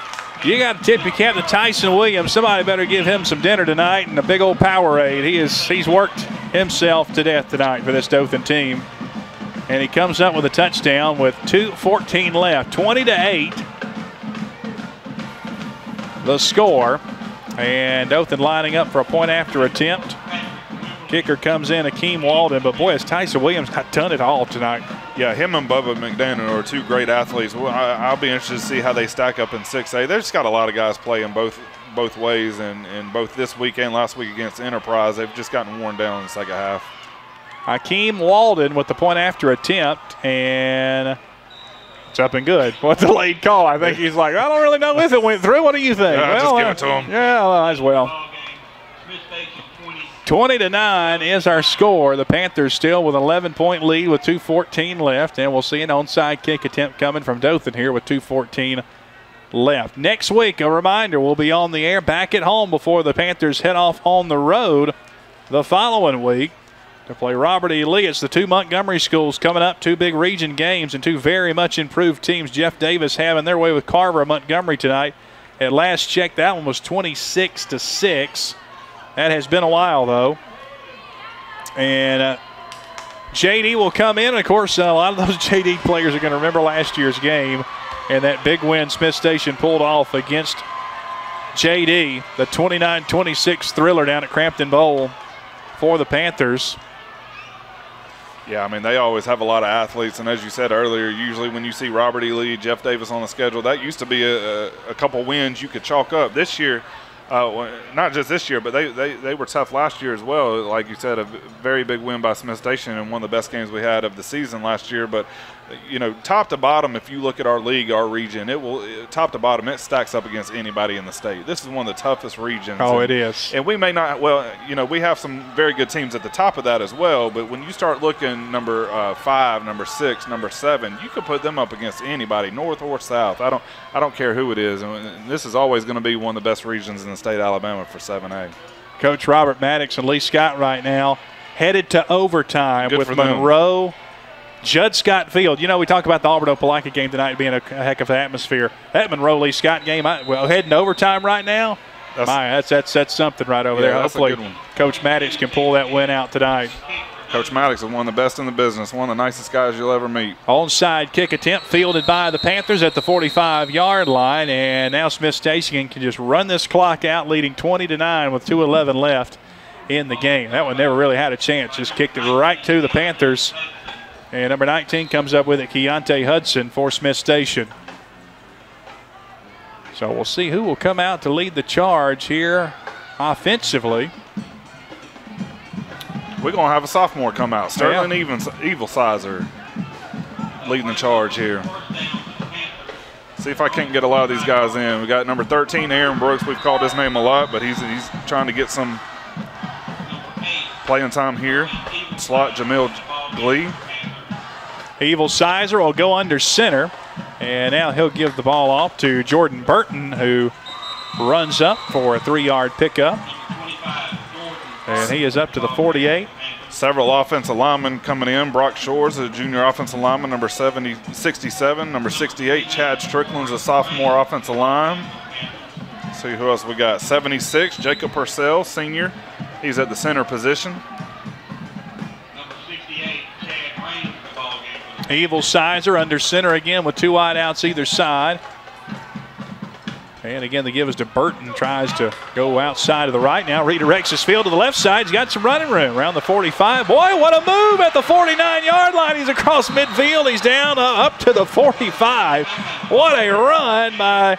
you got to tip your cap to Tyson Williams. Somebody better give him some dinner tonight and a big old Powerade. He's worked himself to death tonight for this Dothan team. And he comes up with a touchdown with 2:14 left, 20-8. The score. And Dothan lining up for a point after attempt. Kicker comes in, Akeem Walden, but boy, has Tyson Williams not done it all tonight. Yeah, him and Bubba McDaniel are 2 great athletes. Well, I'll be interested to see how they stack up in 6A. They've just got a lot of guys playing both ways, and both this week and last week against Enterprise, they've just gotten worn down in the second half. Akeem Walden with the point after attempt, and It's up and good. What the late call? I think he's like, I don't really know if it went through. What do you think? Yeah, well, just give it to him. Yeah, well, as well. 20-9 is our score. The Panthers still with an 11-point lead with 2:14 left, and we'll see an onside kick attempt coming from Dothan here with 2:14 left. Next week, a reminder, we'll be on the air back at home before the Panthers head off on the road the following week to play Robert E. Lee. It's the two Montgomery schools coming up, two big region games and two very much improved teams. Jeff Davis having their way with Carver of Montgomery tonight. At last check, that one was 26-6. That has been a while, though. And JD will come in. And of course, a lot of those JD players are going to remember last year's game and that big win Smith Station pulled off against JD, the 29-26 thriller down at Crampton Bowl for the Panthers. Yeah, I mean, they always have a lot of athletes, and as you said earlier, usually when you see Robert E. Lee, Jeff Davis on the schedule, that used to be a couple wins you could chalk up. This year, not just this year, but they were tough last year as well. Like you said, a very big win by Smith Station and one of the best games we had of the season last year. But, you know, top to bottom, if you look at our league, our region, top to bottom, it stacks up against anybody in the state. This is one of the toughest regions. Oh, it is. And we may not, well, you know, we have some very good teams at the top of that as well. But when you start looking number 5, number 6, number 7, you could put them up against anybody, north or south. I don't care who it is. And this is always going to be one of the best regions in the state of Alabama for 7A. Coach Robert Maddox and Lee Scott right now headed to overtime with Monroe, Judd Scott Field. You know, we talk about the Auburn-Opelika game tonight being a heck of an atmosphere. That Monroe-Lee Scott game, heading to overtime right now, that's something right over there. Hopefully Coach Maddox can pull that win out tonight. Coach Maddox is one of the best in the business, one of the nicest guys you'll ever meet. Onside kick attempt fielded by the Panthers at the 45-yard line, and now Smith Station can just run this clock out, leading 20-9 with 2:11 left in the game. That one never really had a chance, just kicked it right to the Panthers. And number 19 comes up with it, Keontae Hudson for Smith Station. So we'll see who will come out to lead the charge here offensively. We're going to have a sophomore come out. Sterling Evil Sizer leading the charge here. See if I can't get a lot of these guys in. We got number 13, Aaron Brooks. We've called his name a lot, but he's trying to get some playing time here. Slot Jamil Glee. Evil Sizer will go under center, and now he'll give the ball off to Jordan Burton, who runs up for a 3-yard pickup. And he is up to the 48. Several offensive linemen coming in. Brock Shores, a junior offensive lineman, number 67. Number 68, Chad Strickland's a sophomore offensive line. Let's see who else we got. 76, Jacob Purcell, senior. He's at the center position. Evil Sizer under center again with 2 wideouts either side. And again, the give is to Burton. Tries to go outside of the right now. Redirects his field to the left side. He's got some running room around the 45. Boy, what a move at the 49-yard line. He's across midfield. He's down up to the 45. What a run by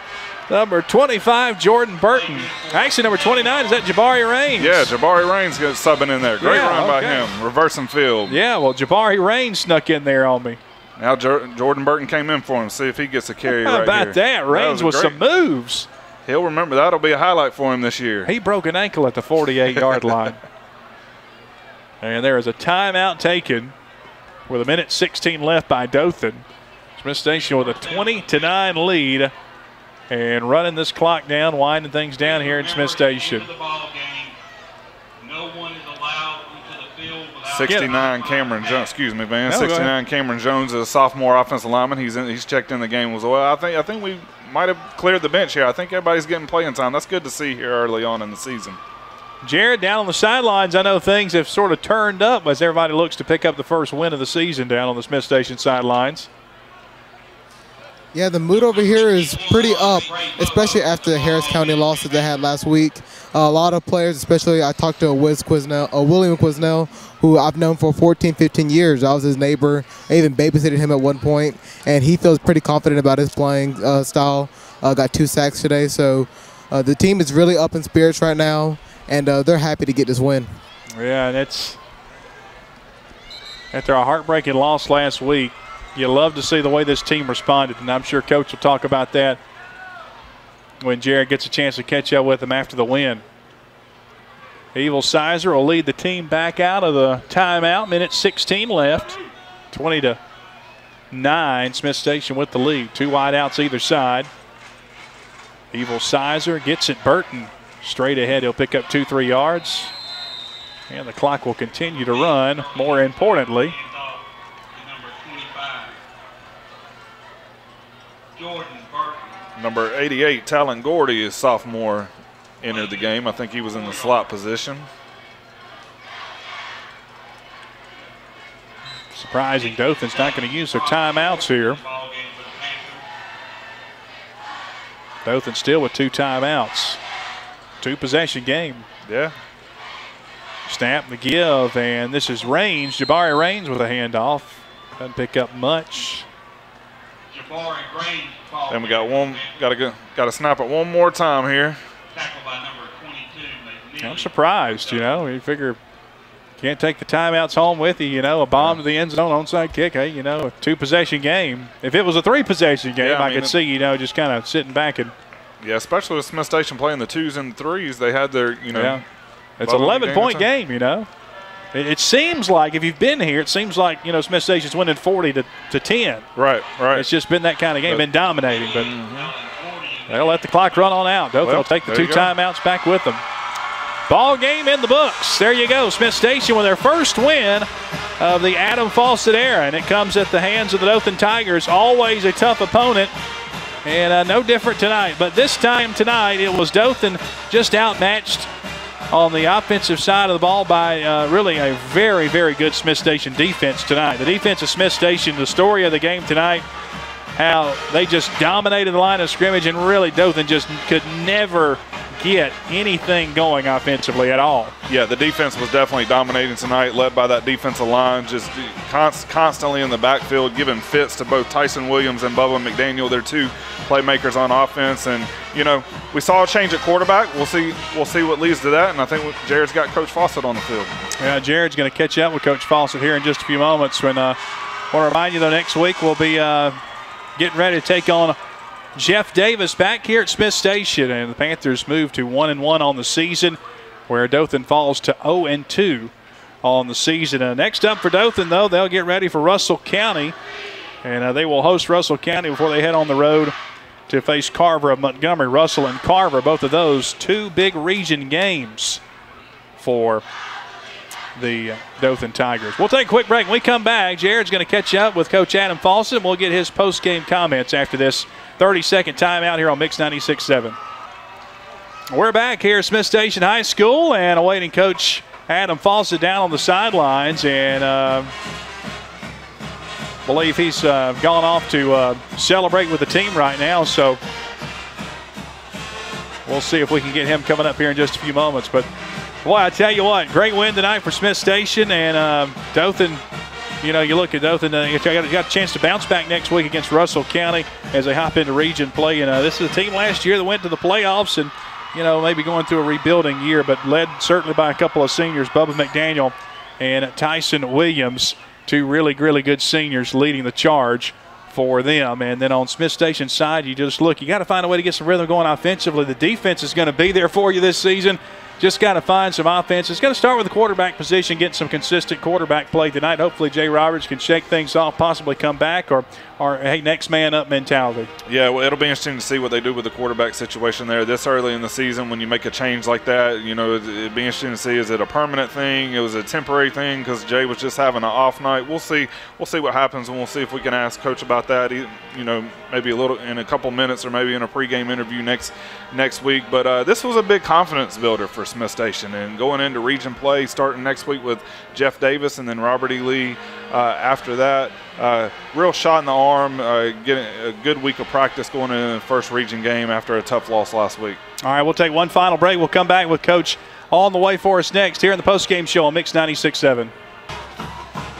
number 25, Jordan Burton. Actually, number 29, is that Jabari Raines? Yeah, Jabari Raines subbing in there. Great run by him. Reversing field. Yeah, well, Jabari Raines snuck in there on me. Now Jordan Burton came in for him. See if he gets a carry right here. How about that? Raines with some moves. He'll remember. That'll be a highlight for him this year. He broke an ankle at the 48-yard line. And there is a timeout taken with 1:16 left by Dothan. Smith Station with a 20-9 lead. And running this clock down, winding things down here in Smith Station. 69 Cameron Jones, excuse me, Van. 69 Cameron Jones is a sophomore offensive lineman. He's checked in the game as well. I think we might have cleared the bench here. I think everybody's getting playing time. That's good to see here early on in the season. Jared, down on the sidelines, I know things have sort of turned up as everybody looks to pick up the first win of the season down on the Smith Station sidelines. Yeah, the mood over here is pretty up, especially after the Harris County loss that they had last week. A lot of players, especially I talked to William Quisnell, who I've known for 14, 15 years. I was his neighbor. I even babysitted him at one point, and he feels pretty confident about his playing style. Got 2 sacks today, so the team is really up in spirits right now, and they're happy to get this win. Yeah, and it's after a heartbreaking loss last week. You love to see the way this team responded, and I'm sure Coach will talk about that when Jared gets a chance to catch up with him after the win. Evil Sizer will lead the team back out of the timeout. Minute 16 left. 20-9. Smith Station with the lead. 2 wide outs either side. Evil Sizer gets it. Burton straight ahead. He'll pick up 2-3 yards. And the clock will continue to run. More importantly, number 88, Talon Gordy, is sophomore, entered the game. I think he was in the slot position. Surprising, Dothan's not going to use their timeouts here. Dothan still with 2 timeouts. 2-possession game. Yeah. Snap, the give, and this is Raines. Jabari Raines with a handoff. Doesn't pick up much. Then we got to snap it one more time here. I'm surprised, you know. You figure can't take the timeouts home with you, you know. A bomb to the end zone, onside kick. Hey, you know, a 2-possession game. If it was a 3-possession game, I could see, you know, just kind of sitting back and. Yeah, especially with Smith Station playing the 2s and 3s, they had their, you know. Yeah. It's an 11-point game, you know. It seems like, if you've been here, it seems like, you know, Smith Station's winning 40-10. Right. It's just been that kind of game, been dominating. But they'll let the clock run on out. Dothan will take the 2 timeouts back with them. Ball game in the books. There you go. Smith Station with their first win of the Adam Fawcett era, and it comes at the hands of the Dothan Tigers. Always a tough opponent, and no different tonight. But this time tonight, it was Dothan just outmatched on the offensive side of the ball by really a very, very good Smith Station defense tonight. The defense of Smith Station, the story of the game tonight, how they just dominated the line of scrimmage, and really Dothan just could never get anything going offensively at all. Yeah, the defense was definitely dominating tonight, led by that defensive line, just constantly in the backfield, giving fits to both Tyson Williams and Bubba McDaniel. They're 2 playmakers on offense, and you know, we saw a change at quarterback. We'll see what leads to that, and I think Jared's got Coach Fawcett on the field. Yeah, Jared's going to catch up with Coach Fawcett here in just a few moments. When I want to remind you, though, next week we'll be getting ready to take on Jeff Davis back here at Smith Station, and the Panthers move to 1-1 on the season, where Dothan falls to 0-2 on the season. Next up for Dothan, though, they'll get ready for Russell County, and they will host Russell County before they head on the road to face Carver of Montgomery. Russell and Carver, both of those 2 big region games for the Dothan Tigers. We'll take a quick break. When we come back, Jared's going to catch up with Coach Adam Fawcett, and we'll get his post-game comments after this 30-second timeout here on Mix 96.7. We're back here at Smith Station High School and awaiting Coach Adam Fawcett down on the sidelines, and believe he's gone off to celebrate with the team right now, so we'll see if we can get him coming up here in just a few moments. But boy, I tell you what, great win tonight for Smith Station, and Dothan. You know, you look at Dothan, you got a chance to bounce back next week against Russell County as they hop into region play. And this is a team last year that went to the playoffs and, you know, maybe going through a rebuilding year, but led certainly by a couple of seniors, Bubba McDaniel and Tyson Williams, 2 really, really good seniors leading the charge for them. And then on Smith Station's side, you just look, you got to find a way to get some rhythm going offensively. The defense is going to be there for you this season. Just got to find some offense. It's going to start with the quarterback position, getting some consistent quarterback play tonight. Hopefully Jay Roberts can shake things off, possibly come back, or hey, next man up mentality. Yeah, well, it'll be interesting to see what they do with the quarterback situation there this early in the season. When you make a change like that, you know, it'd be interesting to see, is it a permanent thing? It was a temporary thing because Jay was just having an off night. We'll see what happens, and we'll see if we can ask Coach about that, you know, maybe in a couple minutes or maybe in a pregame interview next week. But this was a big confidence builder for Smith Station, and going into region play starting next week with Jeff Davis and then Robert E. Lee after that. Real shot in the arm, getting a good week of practice going into the first region game after a tough loss last week. All right, we'll take one final break. We'll come back with Coach on the way for us next here in the postgame show on Mix 96.7.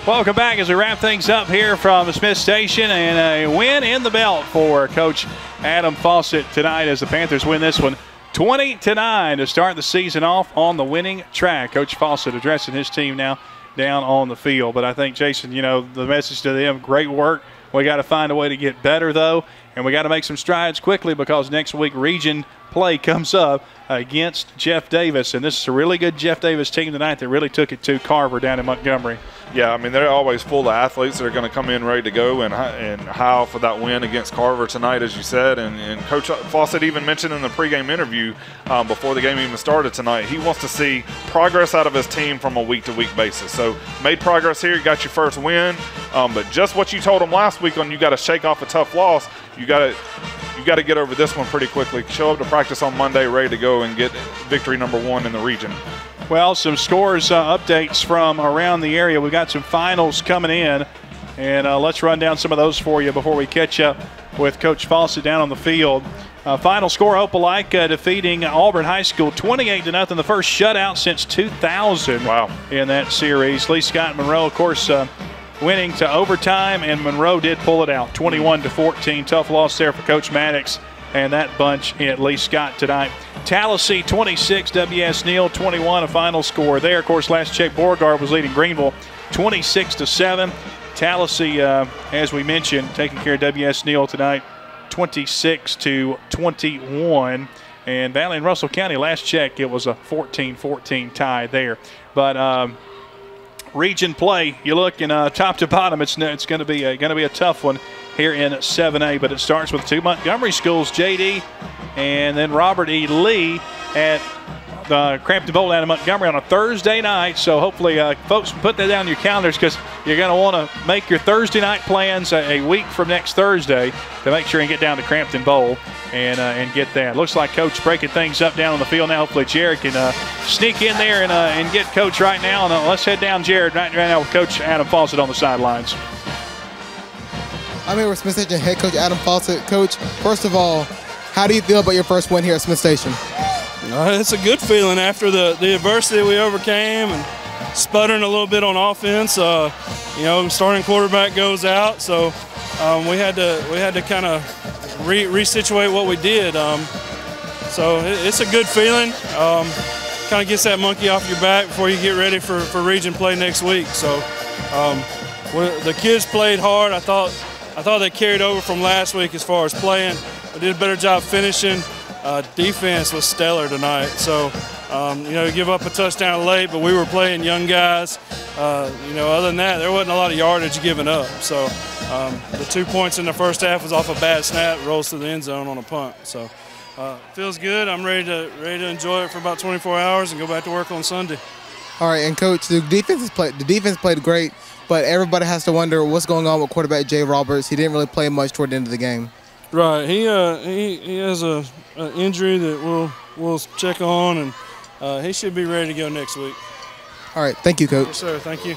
Welcome back as we wrap things up here from Smith Station, and a win in the belt for Coach Adam Fawcett tonight as the Panthers win this one 20-9 to start the season off on the winning track. Coach Fawcett addressing his team now down on the field. But I think, Jason, you know, the message to them, great work We got to find a way to get better, though, and we got to make some strides quickly because next week region play comes up against Jeff Davis, and this is a really good Jeff Davis team tonight that really took it to Carver down in Montgomery. Yeah, I mean, they're always full of athletes that are going to come in ready to go and howl for that win against Carver tonight, as you said. And Coach Fawcett even mentioned in the pregame interview before the game even started tonight, he wants to see progress out of his team from a week-to-week basis. So made progress here, you got your first win, but just what you told him last week on you got to shake off a tough loss, you got to get over this one pretty quickly. Show up to practice on Monday ready to go and get victory number 1 in the region. Well, some scores updates from around the area. We've got some finals coming in, and let's run down some of those for you before we catch up with Coach Fawcett down on the field. Final score, Opelika defeating Auburn High School 28-0, the first shutout since 2000. Wow. In that series. Lee Scott and Monroe, of course, winning to overtime, and Monroe did pull it out 21-14. Tough loss there for Coach Maddox and that bunch at Lee Scott tonight. Tallahassee 26, W.S. Neal 21, a final score there. Of course, last check, Beauregard was leading Greenville 26-7. Tallahassee, as we mentioned, taking care of W.S. Neal tonight 26-21. And Valley and Russell County, last check, it was a 14-14 tie there. But region play, you look in top to bottom, it's going to be a tough one here in 7A, but it starts with 2 Montgomery schools, JD, and then Robert E. Lee at the Crampton Bowl down in Montgomery on a Thursday night. So hopefully folks put that down in your calendars because you're going to want to make your Thursday night plans a week from next Thursday to make sure and get down to Crampton Bowl and get that. Looks like Coach breaking things up down on the field now. Hopefully Jared can sneak in there and get Coach right now. And let's head down, Jared, right now with Coach Adam Fawcett on the sidelines. I'm here with Smith Station head coach Adam Fawcett. Coach, first of all, how do you feel about your first win here at Smith Station? It's a good feeling after the adversity we overcame and sputtering a little bit on offense. Starting quarterback goes out, so we had to kind of resituate what we did. So it's a good feeling. Kind of gets that monkey off your back before you get ready for region play next week. So the kids played hard. I thought they carried over from last week as far as playing. They did a better job finishing. Defense was stellar tonight. So, give up a touchdown late, but we were playing young guys. Other than that, there wasn't a lot of yardage given up. So, the 2 points in the first half was off a bad snap, rolls to the end zone on a punt. So, feels good. I'm ready to enjoy it for about 24 hours and go back to work on Sunday. All right, and Coach, the defense played great, but everybody has to wonder what's going on with quarterback Jay Roberts. He didn't really play much toward the end of the game. Right, he has an injury that we'll check on, and he should be ready to go next week. All right, thank you, Coach. Yes, sir. Thank you.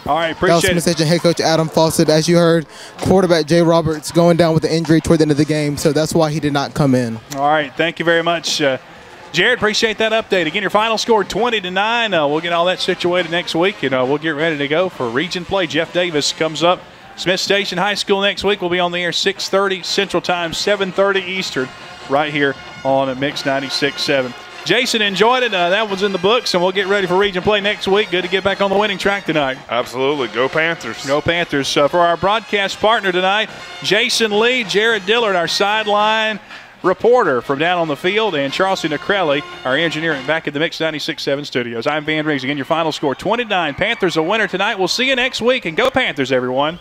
All right, appreciate it. Smith Station head coach Adam Fawcett. As you heard, quarterback Jay Roberts going down with an injury toward the end of the game, so that's why he did not come in. All right, thank you very much, Jared. Appreciate that update. Again, your final score 20-9. We'll get all that situated next week, and we'll get ready to go for region play. Jeff Davis comes up. Smith Station High School next week. We'll be on the air 6:30 Central Time, 7:30 Eastern, right here on Mix 96.7. Jason, enjoyed it. That was in the books, and we'll get ready for region play next week. Good to get back on the winning track tonight. Absolutely. Go Panthers. Go Panthers. For our broadcast partner tonight, Jason Lee, Jared Dillard, our sideline reporter from down on the field, and Charleston Necrelli, our engineer, back at the Mix 96.7 studios. I'm Van Reeves. Again, your final score 29. Panthers a winner tonight. We'll see you next week, and go Panthers, everyone.